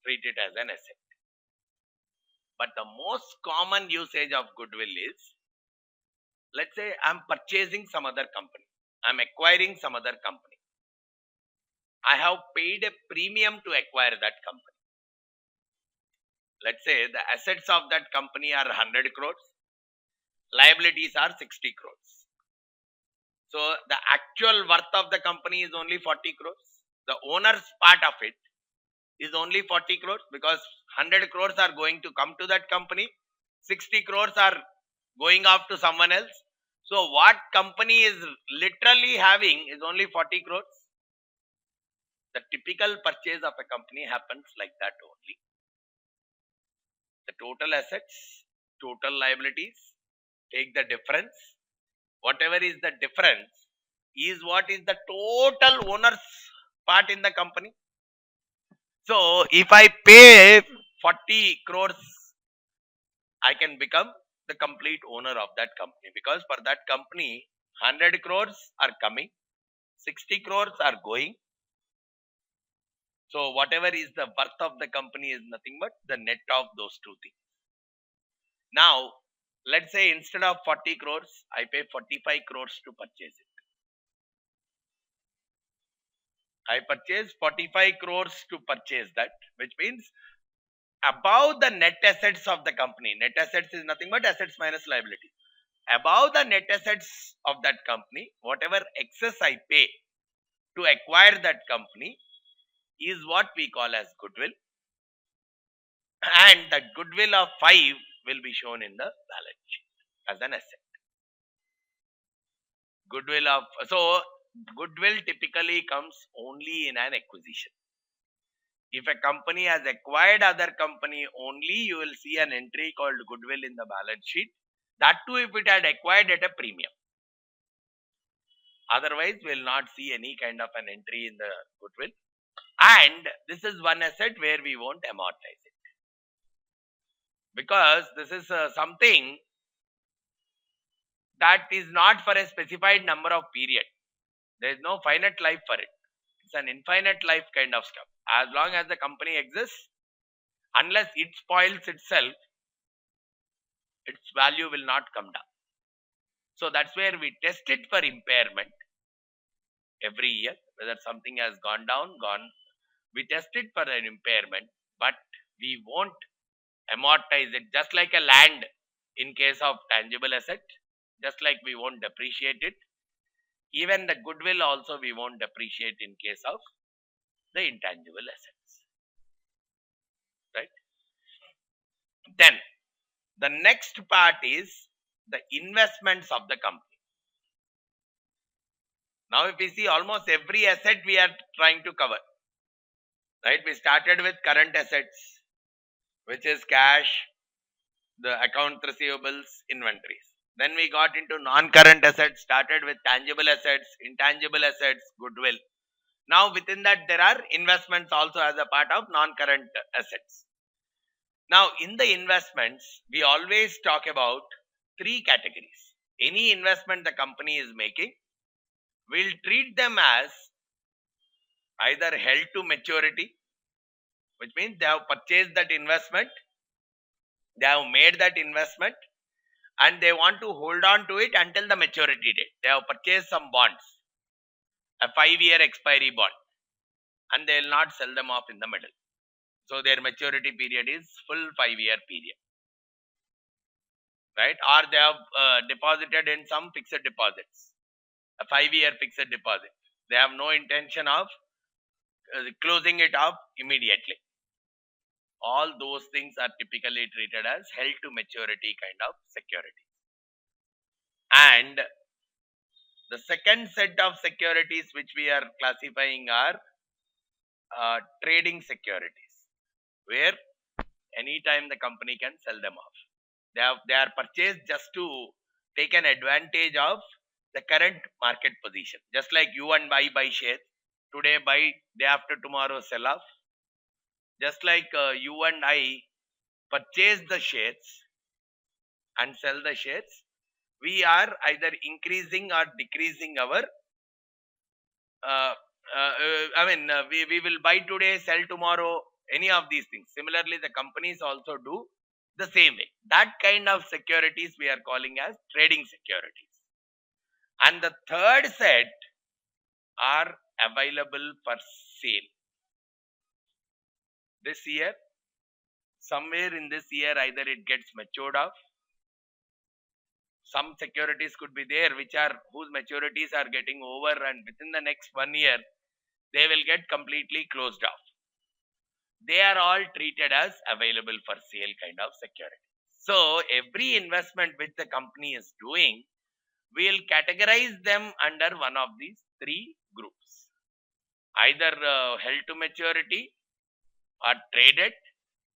treat it as an asset. But the most common usage of goodwill is, let's say I'm purchasing some other company, I'm acquiring some other company. I have paid a premium to acquire that company. Let's say the assets of that company are 100 crores, liabilities are 60 crores. So the actual worth of the company is only 40 crores. The owner's part of it is only 40 crores because 100 crores are going to come to that company. 60 crores are going off to someone else. So what company is literally having is only 40 crores. The typical purchase of a company happens like that only. The total assets, total liabilities, take the difference. Whatever is the difference is what is the total owner's part in the company. So if I pay 40 crores, I can become the complete owner of that company, because for that company 100 crores are coming, 60 crores are going. So whatever is the worth of the company is nothing but the net of those two things. Now let's say instead of 40 crores, I pay 45 crores to purchase it. I purchased 45 crores to purchase that, which means above the net assets of the company. Net assets is nothing but assets minus liability. Above the net assets of that company, whatever excess I pay to acquire that company is what we call as goodwill, and the goodwill of 5 will be shown in the balance sheet as an asset. So goodwill typically comes only in an acquisition. If a company has acquired other company only, you will see an entry called goodwill in the balance sheet. That too if it had acquired at a premium. Otherwise, we will not see any kind of an entry in the goodwill. And this is one asset where we won't amortize it. Because this is something that is not for a specified number of period. There is no finite life for it. It's an infinite life kind of stuff. As long as the company exists, unless it spoils itself, its value will not come down. So that's where we test it for impairment every year, whether something has gone down, we test it for an impairment, but we won't amortize it, just like a land in case of tangible asset, just like we won't depreciate it. Even the goodwill also we won't depreciate in case of the intangible assets. Right? Then the next part is the investments of the company. Now if we see almost every asset we are trying to cover. Right? We started with current assets, which is cash, the account receivables, inventories. Then we got into non-current assets, started with tangible assets, intangible assets, goodwill. Now within that there are investments also as a part of non-current assets. Now in the investments, we always talk about 3 categories. Any investment the company is making, we'll treat them as either held to maturity, which means they have purchased that investment, they have made that investment, and they want to hold on to it until the maturity date. They have purchased some bonds, a 5-year expiry bond, and they will not sell them off in the middle. So their maturity period is full 5-year period. Right? Or they have deposited in some fixed deposits, a 5-year fixed deposit. They have no intention of closing it off immediately. All those things are typically treated as held to maturity kind of security. And the second set of securities which we are classifying are trading securities, where anytime the company can sell them off. They are purchased just to take an advantage of the current market position. Just like you and I buy shares, today buy, day after tomorrow sell off. Just like you and I purchase the shares and sell the shares, we are either increasing or decreasing our we will buy today, sell tomorrow, any of these things. Similarly, the companies also do the same way. That kind of securities we are calling as trading securities. And the third set are available for sale. This year, somewhere in this year, either it gets matured off. Some securities could be there whose maturities are getting over, and within the next 1 year, they will get completely closed off. They are all treated as available for sale kind of security. So every investment which the company is doing, we will categorize them under one of these 3 groups. Either held to maturity, or traded,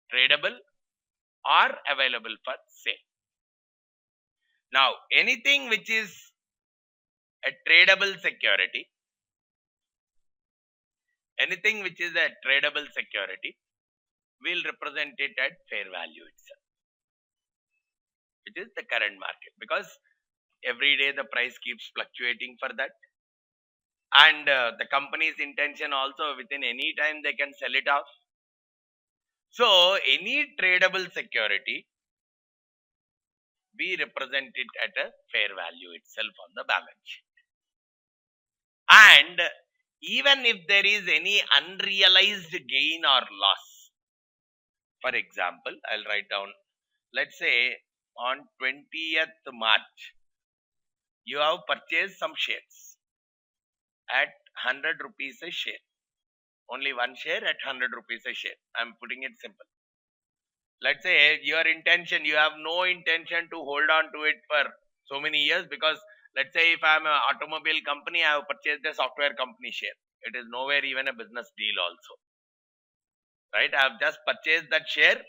tradable, or available for sale. Now anything which is a tradable security, will represent it at fair value itself, which is the current market, because every day the price keeps fluctuating for that, and the company's intention also within any time they can sell it off. So any tradable security, we represent it at a fair value itself on the balance sheet. And even if there is any unrealized gain or loss. For example, I'll write down, let's say on 20th March, you have purchased some shares at 100 rupees a share. Only one share at 100 rupees a share. I'm putting it simple. Let's say your intention, you have no intention to hold on to it for so many years, because let's say if I'm an automobile company, I have purchased a software company share. It is nowhere even a business deal also, right? I have just purchased that share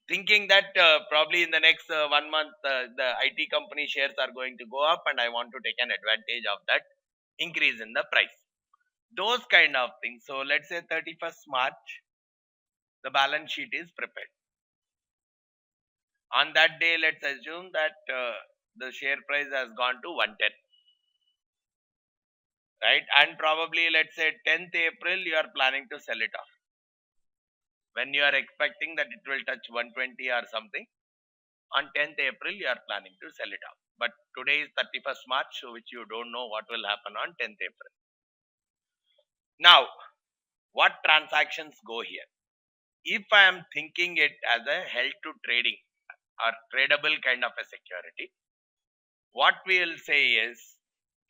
thinking that probably in the next 1 month, the IT company shares are going to go up and I want to take an advantage of that increase in the price. Those kind of things. So let's say 31st March, the balance sheet is prepared. On that day, let's assume that the share price has gone to 110, right? And probably let's say 10th April, you are planning to sell it off. When you are expecting that it will touch 120 or something, on 10th April, you are planning to sell it off. But today is 31st March, so which you don't know what will happen on 10th April. Now, what transactions go here? If I am thinking it as a held to trading or tradable kind of a security, what we will say is,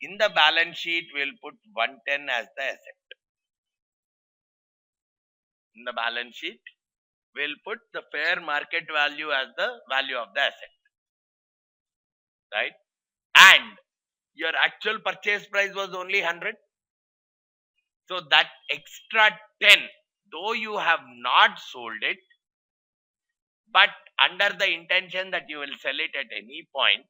in the balance sheet, we'll put 110 as the asset. In the balance sheet, we'll put the fair market value as the value of the asset, right? And your actual purchase price was only 100. So that extra 10, though you have not sold it, but under the intention that you will sell it at any point,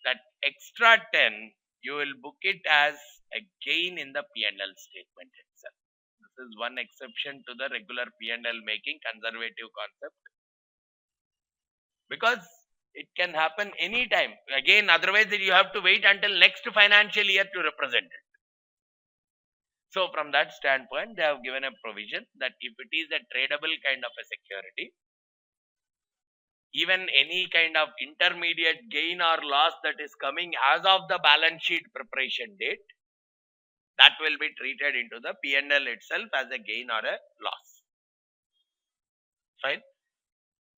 that extra 10, you will book it as a gain in the P&L statement itself. This is one exception to the regular P&L making conservative concept, because it can happen anytime. Again, otherwise you have to wait until next financial year to represent it. So from that standpoint, they have given a provision that if it is a tradable kind of a security, even any kind of intermediate gain or loss that is coming as of the balance sheet preparation date, that will be treated into the P&L itself as a gain or a loss. Fine.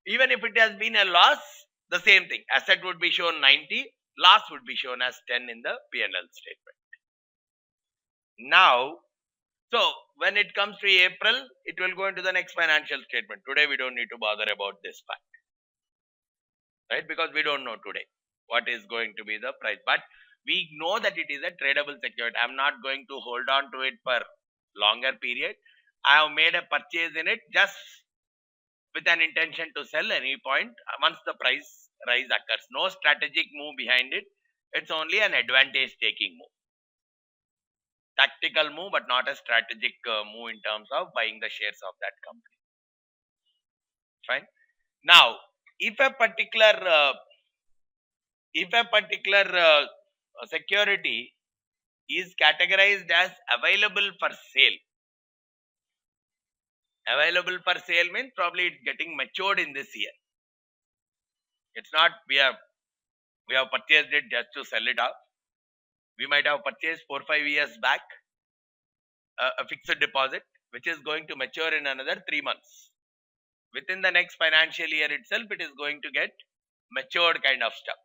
Even if it has been a loss, the same thing. Asset would be shown 90, loss would be shown as 10 in the P&L statement. Now, so when it comes to April, it will go into the next financial statement. Today we don't need to bother about this part, right? Because we don't know today what is going to be the price. But we know that it is a tradable security. I'm not going to hold on to it for longer period. I have made a purchase in it just with an intention to sell any point once the price rise occurs. No strategic move behind it. It's only an advantage taking move. Tactical move, but not a strategic move in terms of buying the shares of that company. Fine. Now, if a particular security is categorized as available for sale, available for sale means probably it's getting matured in this year. It's not we have purchased it just to sell it off. We might have purchased 4-5 years back a fixed deposit which is going to mature in another 3 months. Within the next financial year itself, it is going to get matured kind of stuff.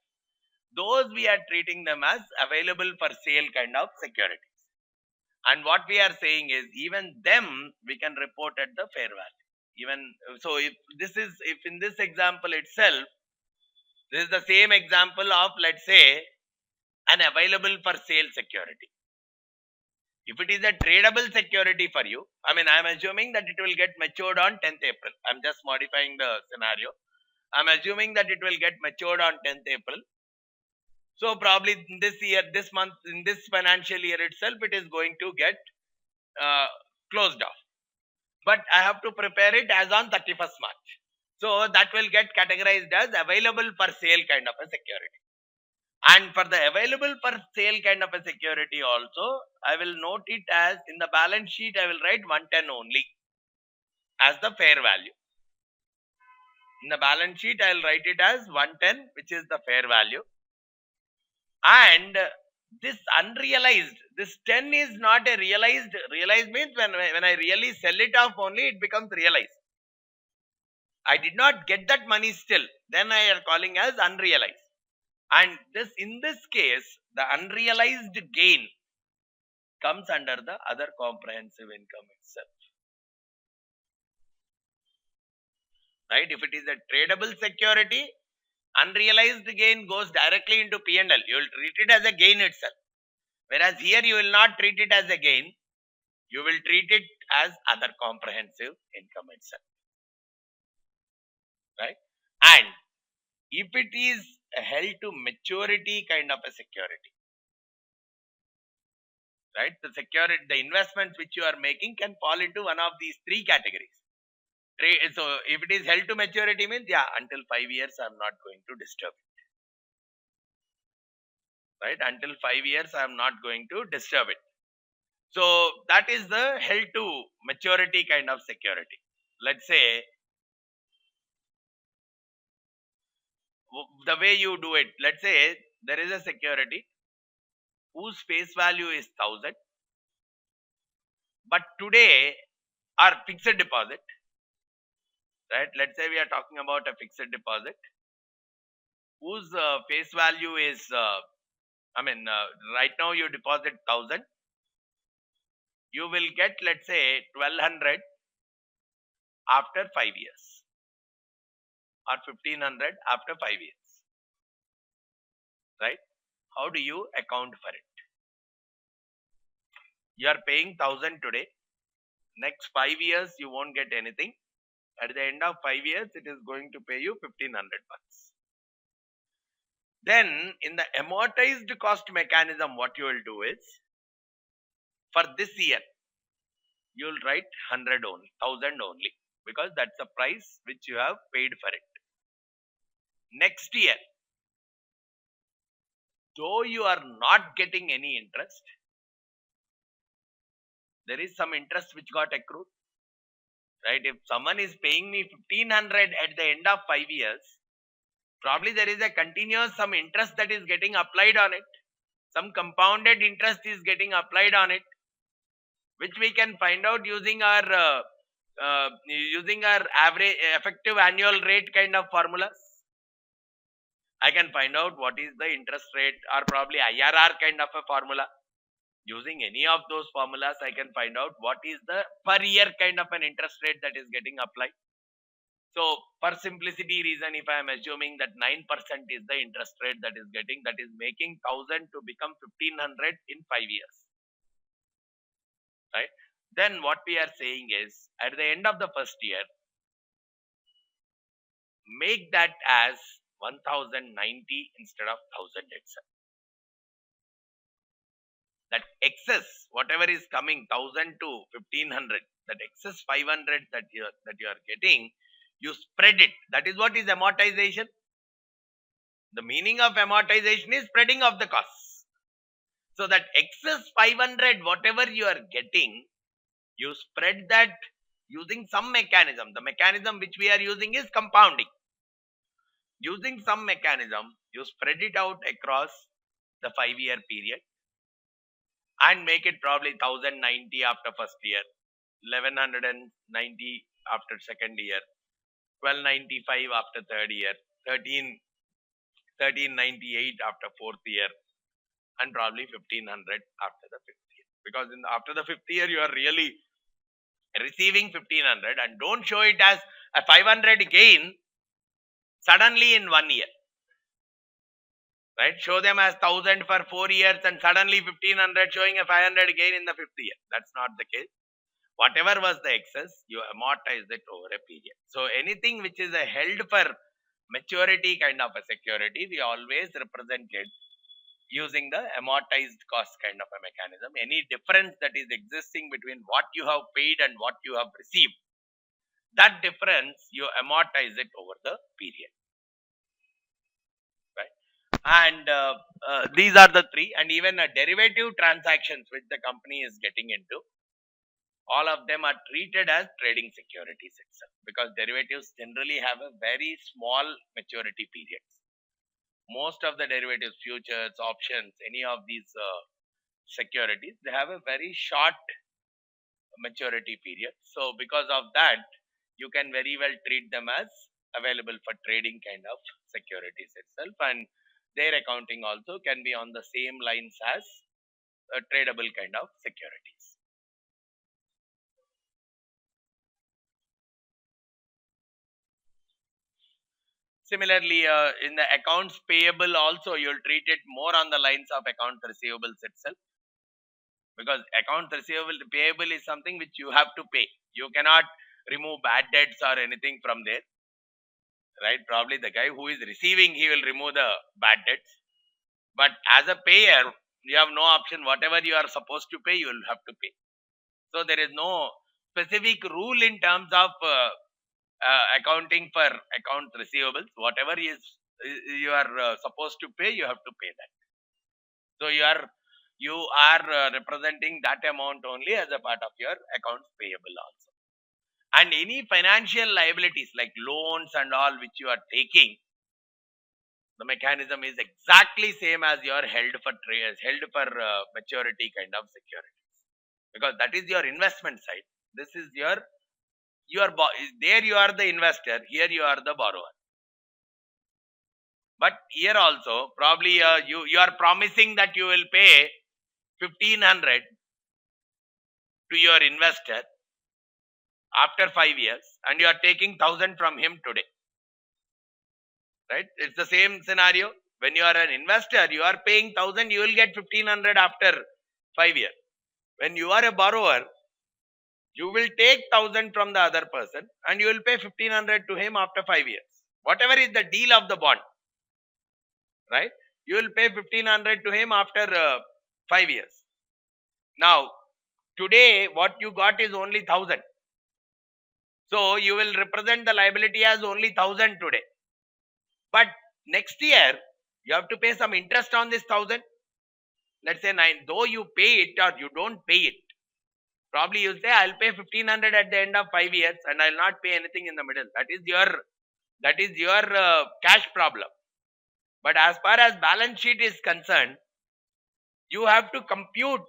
Those we are treating them as available for sale kind of securities. And what we are saying is, even them we can report at the fair value. Even so, if in this example itself, this is the same example of, let's say, an available for sale security. If it is a tradable security for you, I mean, I'm assuming that it will get matured on 10th April. I'm just modifying the scenario. I'm assuming that it will get matured on 10th April. So probably in this year, this month, in this financial year itself, it is going to get closed off. But I have to prepare it as on 31st March. So that will get categorized as available for sale kind of a security. And for the available for sale kind of a security also, I will note it as, in the balance sheet, I will write 110 only as the fair value. In the balance sheet, I will write it as 110, which is the fair value. And This unrealized, this 10 is not a realized. Realized means when I really sell it off only, it becomes realized. I did not get that money still. Then I are calling as unrealized. And this, in this case, the unrealized gain comes under the other comprehensive income itself. Right? If it is a tradable security, unrealized gain goes directly into P&L. You will treat it as a gain itself. Whereas here you will not treat it as a gain. You will treat it as other comprehensive income itself. Right? And if it is a held to maturity kind of a security, right? The security, the investments which you are making can fall into one of these three categories. So if it is held to maturity means, yeah, until 5 years I'm not going to disturb it. Right? Until 5 years I'm not going to disturb it. So that is the held to maturity kind of security. Let's say the way you do it, let's say there is a security whose face value is 1000, but today our fixed deposit, right? Let's say we are talking about a fixed deposit whose face value is, right now you deposit 1000, you will get, let's say, 1200 after 5 years or 1500 after 5 years, right? How do you account for it? You are paying 1000 today. Next 5 years, you won't get anything. At the end of 5 years, it is going to pay you 1500 bucks. Then, in the amortized cost mechanism, what you will do is, for this year, you will write 100 only, 1000 only, because that's the price which you have paid for it. Next year, though you are not getting any interest, there is some interest which got accrued. Right? If someone is paying me 1500 at the end of 5 years, probably there is a continuous some interest that is getting applied on it. Some compounded interest is getting applied on it, which we can find out using our average effective annual rate kind of formulas. I can find out what is the interest rate, or probably IRR kind of a formula. Using any of those formulas, I can find out what is the per year kind of an interest rate that is getting applied. So, for simplicity reason, if I am assuming that 9% is the interest rate that is getting, that is making 1000 to become 1500 in 5 years. Right? Then what we are saying is, at the end of the first year, make that as 1090 instead of 1000 itself. That excess, whatever is coming 1000 to 1500, that excess 500 that you are getting, you spread it. That is what is amortization. The meaning of amortization is spreading of the costs. So that excess 500, whatever you are getting, you spread that using some mechanism. The mechanism which we are using is compounding. Using some mechanism, you spread it out across the 5-year period and make it probably 1090 after first year, 1190 after second year, 1295 after third year, 1398 after fourth year, and probably 1500 after the fifth year. Because after the fifth year, you are really receiving 1500, and don't show it as a 500 gain suddenly in 1 year. Right? Show them as 1000 for 4 years and suddenly 1500 showing a 500 gain in the fifth year. That's not the case. Whatever was the excess, you amortize it over a period. So anything which is a held for maturity kind of a security, we always represent it using the amortized cost kind of a mechanism. Any difference that is existing between what you have paid and what you have received, that difference you amortize it over the period. Right? And these are the three, and even derivative transactions which the company is getting into, all of them are treated as trading securities itself, because derivatives generally have a very small maturity periods. most of the derivatives, futures, options, any of these securities, they have a very short maturity period. So because of that, you can very well treat them as available for trading kind of securities itself, and their accounting also can be on the same lines as tradable kind of securities. Similarly, in the accounts payable also, you'll treat it more on the lines of account receivables itself, because account receivable payable is something which you have to pay. You cannot remove bad debts or anything from there, right? Probably the guy who is receiving, he will remove the bad debts, but as a payer, you have no option. Whatever you are supposed to pay, you will have to pay. So there is no specific rule in terms of accounting for account receivables. Whatever is you are supposed to pay, you have to pay that. So you are representing that amount only as a part of your accounts payable also. And any financial liabilities like loans and all which you are taking, the mechanism is exactly same as your held for held for maturity kind of securities, because that is your investment side. This is there you are the investor, here you are the borrower. But here also probably you are promising that you will pay 1500 to your investor after 5 years, and you are taking 1000 from him today, right? It's the same scenario. When you are an investor, you are paying 1000, you will get 1500 after 5 years. When you are a borrower, you will take 1000 from the other person and you will pay 1500 to him after 5 years. Whatever is the deal of the bond, right? You will pay 1500 to him after 5 years. Now, today what you got is only 1000. So you will represent the liability as only 1000 today. But next year, you have to pay some interest on this 1000. Let's say 9, though you pay it or you don't pay it. Probably you say, I'll pay 1500 at the end of 5 years and I'll not pay anything in the middle. That is your cash problem. But as far as balance sheet is concerned, you have to compute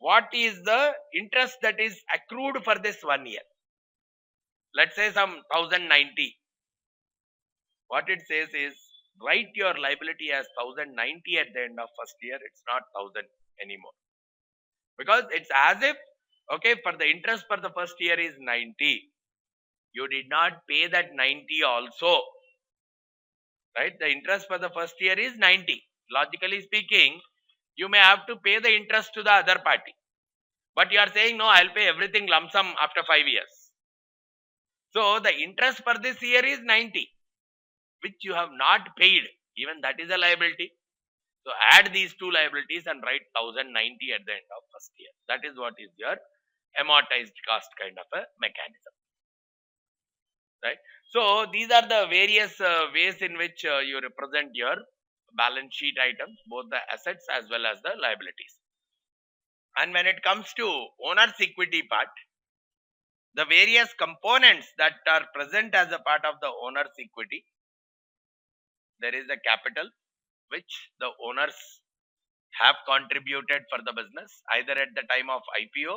what is the interest that is accrued for this 1 year. Let's say some 1090. What it says is, write your liability as 1090 at the end of first year. It's not 1000 anymore, because it's as if, okay, for the interest for the first year is 90, you did not pay that 90 also, right? The interest for the first year is 90. Logically speaking, you may have to pay the interest to the other party, but you are saying, no, I'll pay everything lump sum after 5 years. So the interest for this year is 90, which you have not paid. Even that is a liability. So add these two liabilities and write 1090 at the end of first year. That is what is your amortized cost kind of a mechanism, right? So these are the various ways in which you represent your balance sheet items, both the assets as well as the liabilities. And when it comes to owner's equity part, the various components that are present as a part of the owner's equity, there is a capital which the owners have contributed for the business, either at the time of IPO,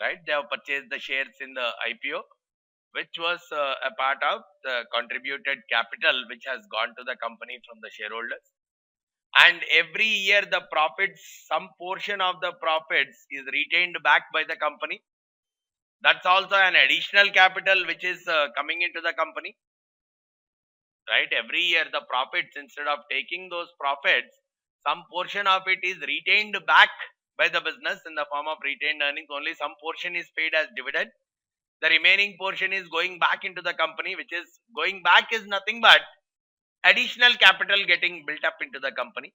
right? They have purchased the shares in the IPO, which was a part of the contributed capital which has gone to the company from the shareholders. And every year the profits, some portion of the profits is retained back by the company. That's also an additional capital which is coming into the company, right? Every year the profits, instead of taking those profits, some portion of it is retained back by the business in the form of retained earnings. Only some portion is paid as dividend. The remaining portion is going back into the company, which is going back is nothing but additional capital getting built up into the company.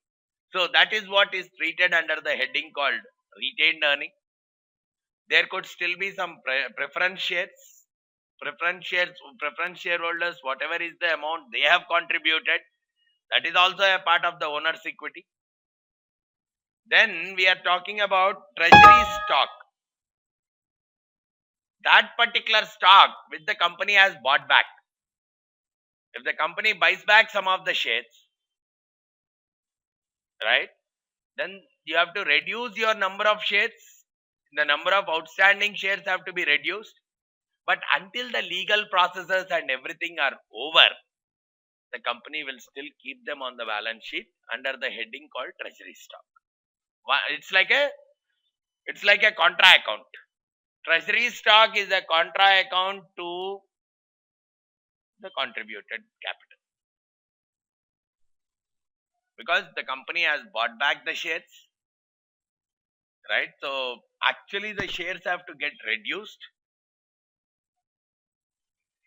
So that is what is treated under the heading called retained earning. There could still be some preference shares. Preference shareholders, whatever is the amount they have contributed, that is also a part of the owner's equity. Then we are talking about treasury stock. That particular stock which the company has bought back, If the company buys back some of the shares, right, then you have to reduce your number of shares. The number of outstanding shares have to be reduced. But until the legal processes and everything are over, the company will still keep them on the balance sheet under the heading called treasury stock. It's like a contra account. Treasury stock is a contra account to the contributed capital, because the company has bought back the shares, right? So actually the shares have to get reduced.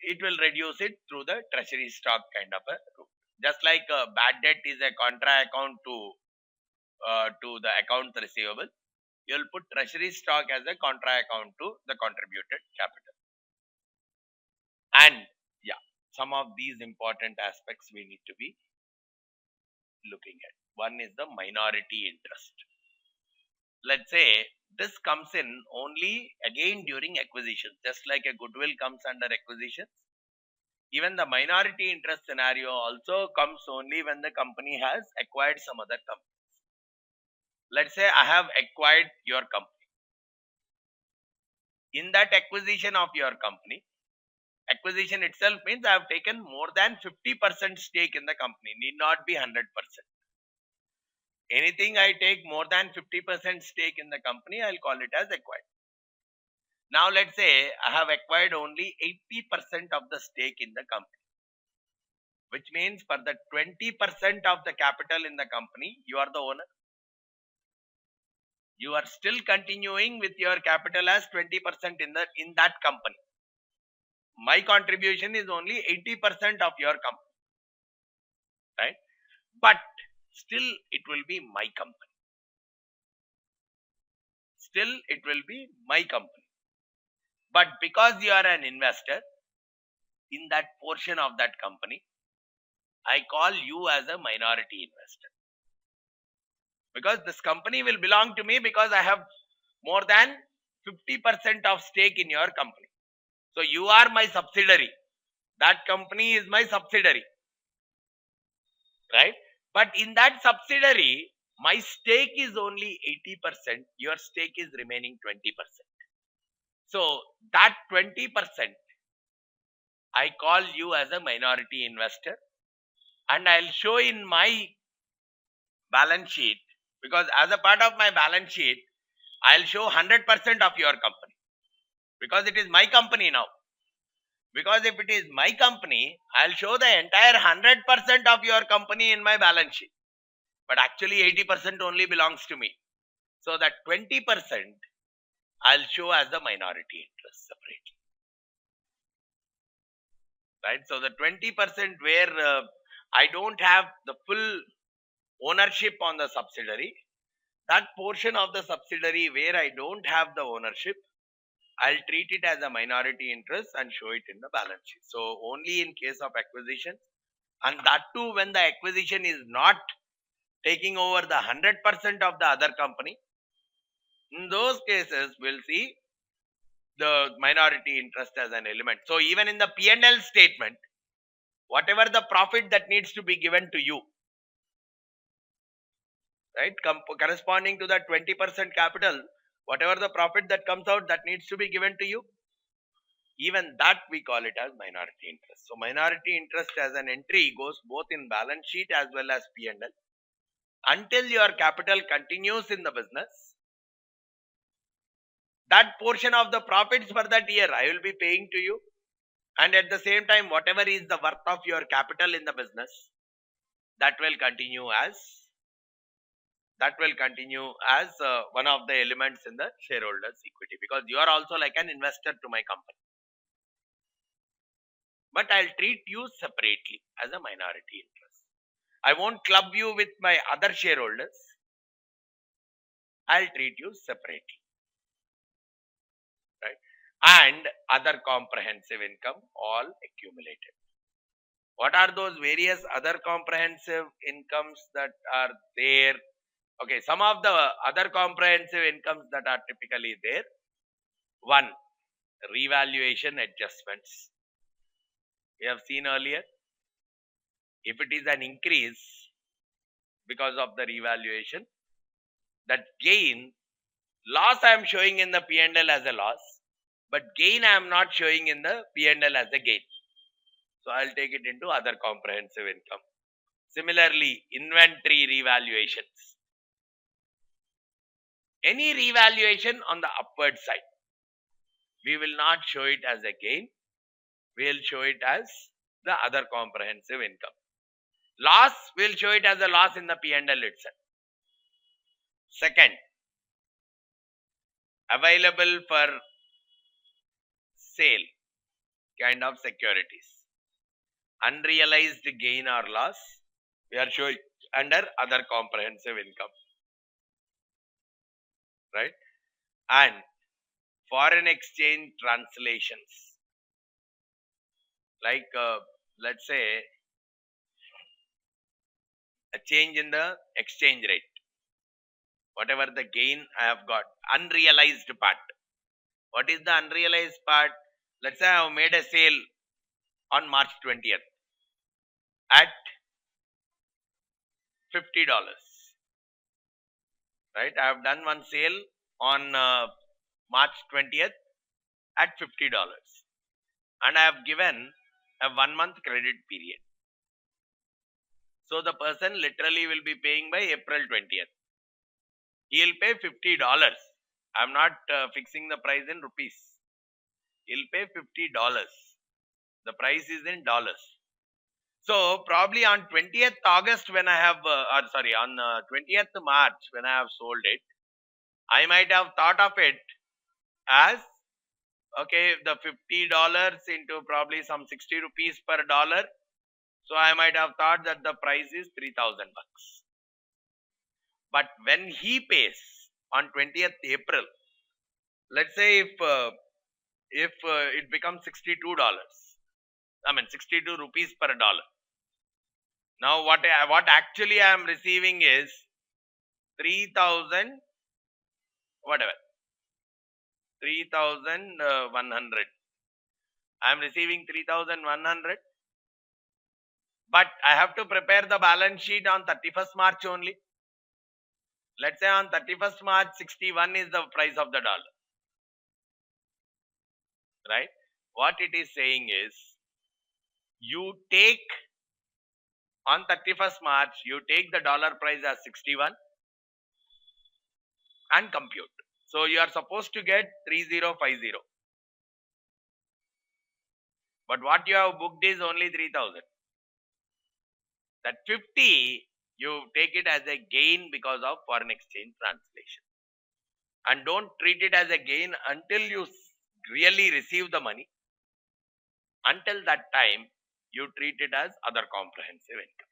It will reduce it through the treasury stock kind of a route. Just like bad debt is a contra account to the accounts receivable, you'll put treasury stock as a contra account to the contributed capital. And yeah, some of these important aspects we need to be looking at. One is the minority interest. Let's say this comes in only again during acquisition, just like a goodwill comes under acquisition. Even the minority interest scenario also comes only when the company has acquired some other company. Let's say I have acquired your company. In that acquisition of your company, acquisition itself means I have taken more than 50% stake in the company, need not be 100%. Anything I take more than 50% stake in the company, I'll call it as acquired. Now let's say I have acquired only 80% of the stake in the company, which means for the 20% of the capital in the company, you are the owner. You are still continuing with your capital as 20% in that company. My contribution is only 80% of your company, right? But still it will be my company. Still it will be my company. But because you are an investor in that portion of that company, I call you as a minority investor. Because this company will belong to me because I have more than 50% of stake in your company. So you are my subsidiary. That company is my subsidiary, right? But in that subsidiary, my stake is only 80%. Your stake is remaining 20%. So that 20%, I call you as a minority investor, and I'll show in my balance sheet, because as a part of my balance sheet, I'll show 100% of your company, because it is my company now. Because if it is my company, I'll show the entire 100% of your company in my balance sheet. But actually 80% only belongs to me. So that 20% I'll show as the minority interest separately. Right? So the 20% where I don't have the full ownership on the subsidiary, that portion of the subsidiary where I don't have the ownership, I'll treat it as a minority interest and show it in the balance sheet. So only in case of acquisition, and that too when the acquisition is not taking over the 100% of the other company, in those cases we'll see the minority interest as an element. So even in the P&L statement, whatever the profit that needs to be given to you, right, corresponding to that 20% capital, whatever the profit that comes out, that needs to be given to you. Even that we call it as minority interest. So minority interest as an entry goes both in balance sheet as well as P&L. Until your capital continues in the business, that portion of the profits for that year I will be paying to you. And at the same time, whatever is the worth of your capital in the business, that will continue as one of the elements in the shareholders' equity, because you are also like an investor to my company. But I'll treat you separately as a minority interest. I won't club you with my other shareholders. I'll treat you separately. Right? And other comprehensive income all accumulated. What are those various other comprehensive incomes that are there? Okay, some of the other comprehensive incomes that are typically there. One, revaluation adjustments. We have seen earlier. If it is an increase because of the revaluation, that gain, loss I am showing in the P&L as a loss, but gain I am not showing in the P&L as a gain. So I'll take it into other comprehensive income. Similarly, inventory revaluations. Any revaluation on the upward side, we will not show it as a gain. We will show it as the other comprehensive income. Loss, we will show it as a loss in the P&L itself. Second, available for sale kind of securities. Unrealized gain or loss, we are showing under other comprehensive income. Right? And foreign exchange translations. Like, let's say, a change in the exchange rate. Whatever the gain I have got, unrealized part. What is the unrealized part? Let's say I have made a sale on March 20th at $50. Right? I have done one sale on March 20th at $50. And I have given a 1-month credit period. So the person literally will be paying by April 20th. He will pay $50. I am not fixing the price in rupees. He will pay $50. The price is in dollars. So probably on 20th August when I have, on 20th March when I have sold it, I might have thought of it as, okay, the $50 into probably some 60 rupees per dollar. So I might have thought that the price is 3,000 bucks. But when he pays on 20th April, let's say if it becomes $62, 62 rupees per dollar. Now what actually I am receiving is 3,000 whatever, 3,100. I am receiving 3,100. But I have to prepare the balance sheet on 31st March only. Let's say on 31st March, 61 is the price of the dollar. Right? What it is saying is, you take on 31st March, you take the dollar price as 61 and compute. So you are supposed to get 3050. But what you have booked is only 3,000. That 50, you take it as a gain because of foreign exchange translation. And don't treat it as a gain until you really receive the money. Until that time, you treat it as other comprehensive income.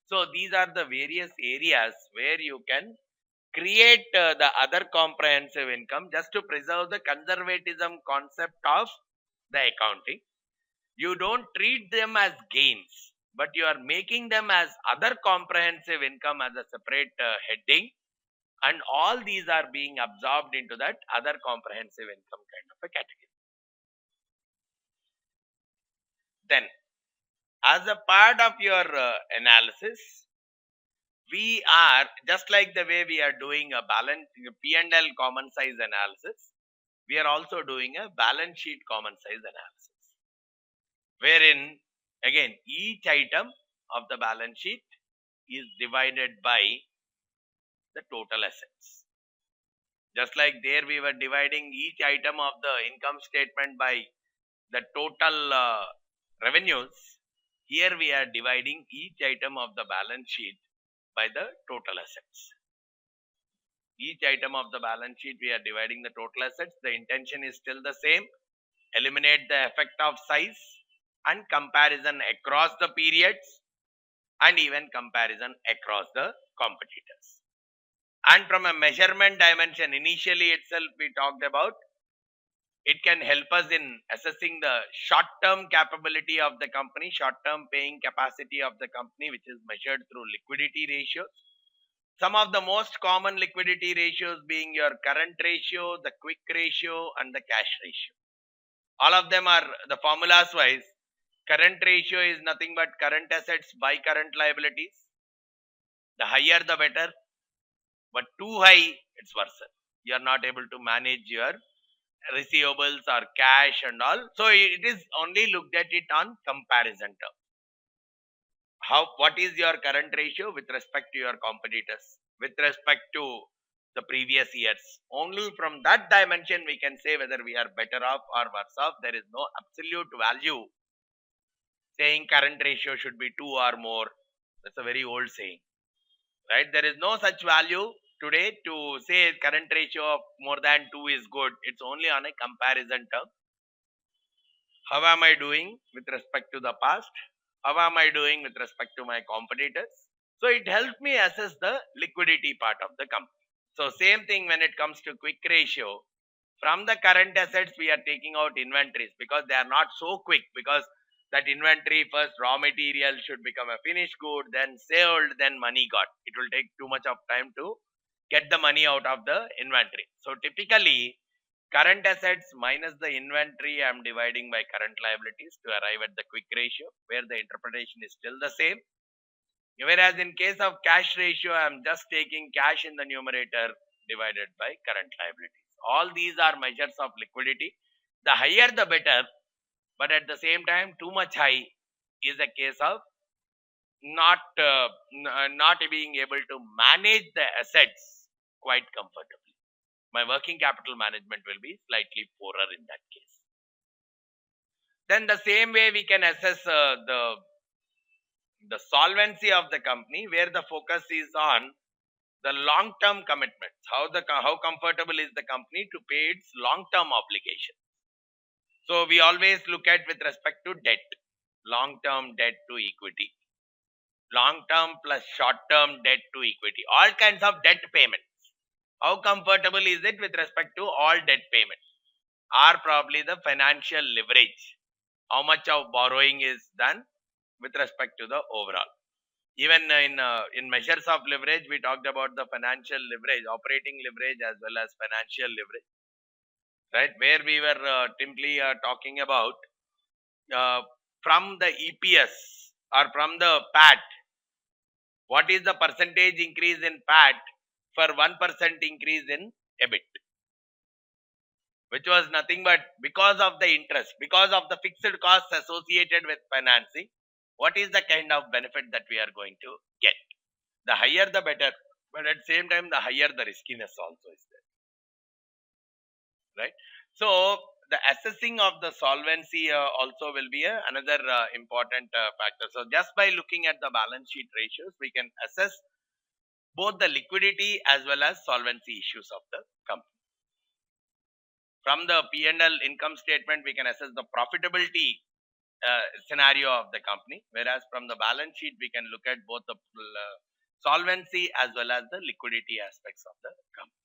So these are the various areas where you can create the other comprehensive income just to preserve the conservatism concept of the accounting. You don't treat them as gains, but you are making them as other comprehensive income as a separate heading, and all these are being absorbed into that other comprehensive income kind of a category. Then, as a part of your analysis, we are, just like the way we are doing a balance P&L common size analysis, we are also doing a balance sheet common size analysis, wherein again each item of the balance sheet is divided by the total assets. Just like there we were dividing each item of the income statement by the total revenues, here we are dividing each item of the balance sheet by the total assets. Each item of the balance sheet we are dividing the total assets. The intention is still the same. Eliminate the effect of size and comparison across the periods and even comparison across the competitors. And from a measurement dimension, initially itself we talked about, it can help us in assessing the short-term capability of the company, short-term paying capacity of the company, which is measured through liquidity ratios. Some of the most common liquidity ratios being your current ratio, the quick ratio, and the cash ratio. All of them are the formulas wise. Current ratio is nothing but current assets by current liabilities. The higher the better, but too high, it's worse. You are not able to manage your receivables or cash and all. So it is only looked at it on comparison term. What is your current ratio with respect to your competitors, with respect to the previous years? Only from that dimension we can say whether we are better off or worse off. There is no absolute value saying current ratio should be 2 or more. That's a very old saying, right? There is no such value today to say current ratio of more than 2 is good. It's only on a comparison term. How am I doing with respect to the past? How am I doing with respect to my competitors? So it helps me assess the liquidity part of the company. So same thing when it comes to quick ratio. From the current assets, we are taking out inventories because they are not so quick, because that inventory first raw material should become a finished good, then sold, then money got. It will take too much of time to get the money out of the inventory. So typically, current assets minus the inventory, I am dividing by current liabilities to arrive at the quick ratio, where the interpretation is still the same. Whereas in case of cash ratio, I am just taking cash in the numerator divided by current liabilities. All these are measures of liquidity. The higher the better, but at the same time, too much high is a case of not being able to manage the assets quite comfortably. My working capital management will be slightly poorer in that case. Then the same way we can assess the solvency of the company, where the focus is on the long term commitments. How comfortable is the company to pay its long term obligation? So we always look at with respect to debt, long term debt to equity, long term plus short term debt to equity, all kinds of debt payments. How comfortable is it with respect to all debt payments? Are probably the financial leverage, how much of borrowing is done with respect to the overall. Even in measures of leverage, we talked about the financial leverage, operating leverage as well as financial leverage, right? Where we were simply talking about uh, from the EPS or from the PAT, what is the percentage increase in PAT for 1% increase in EBIT, which was nothing but because of the interest, because of the fixed costs associated with financing. What is the kind of benefit that we are going to get? The higher the better, but at the same time the higher the riskiness also is there, right? So the assessing of the solvency also will be another important factor. So just by looking at the balance sheet ratios, we can assess both the liquidity as well as solvency issues of the company. From the P&L income statement, we can assess the profitability scenario of the company, whereas from the balance sheet, we can look at both the solvency as well as the liquidity aspects of the company.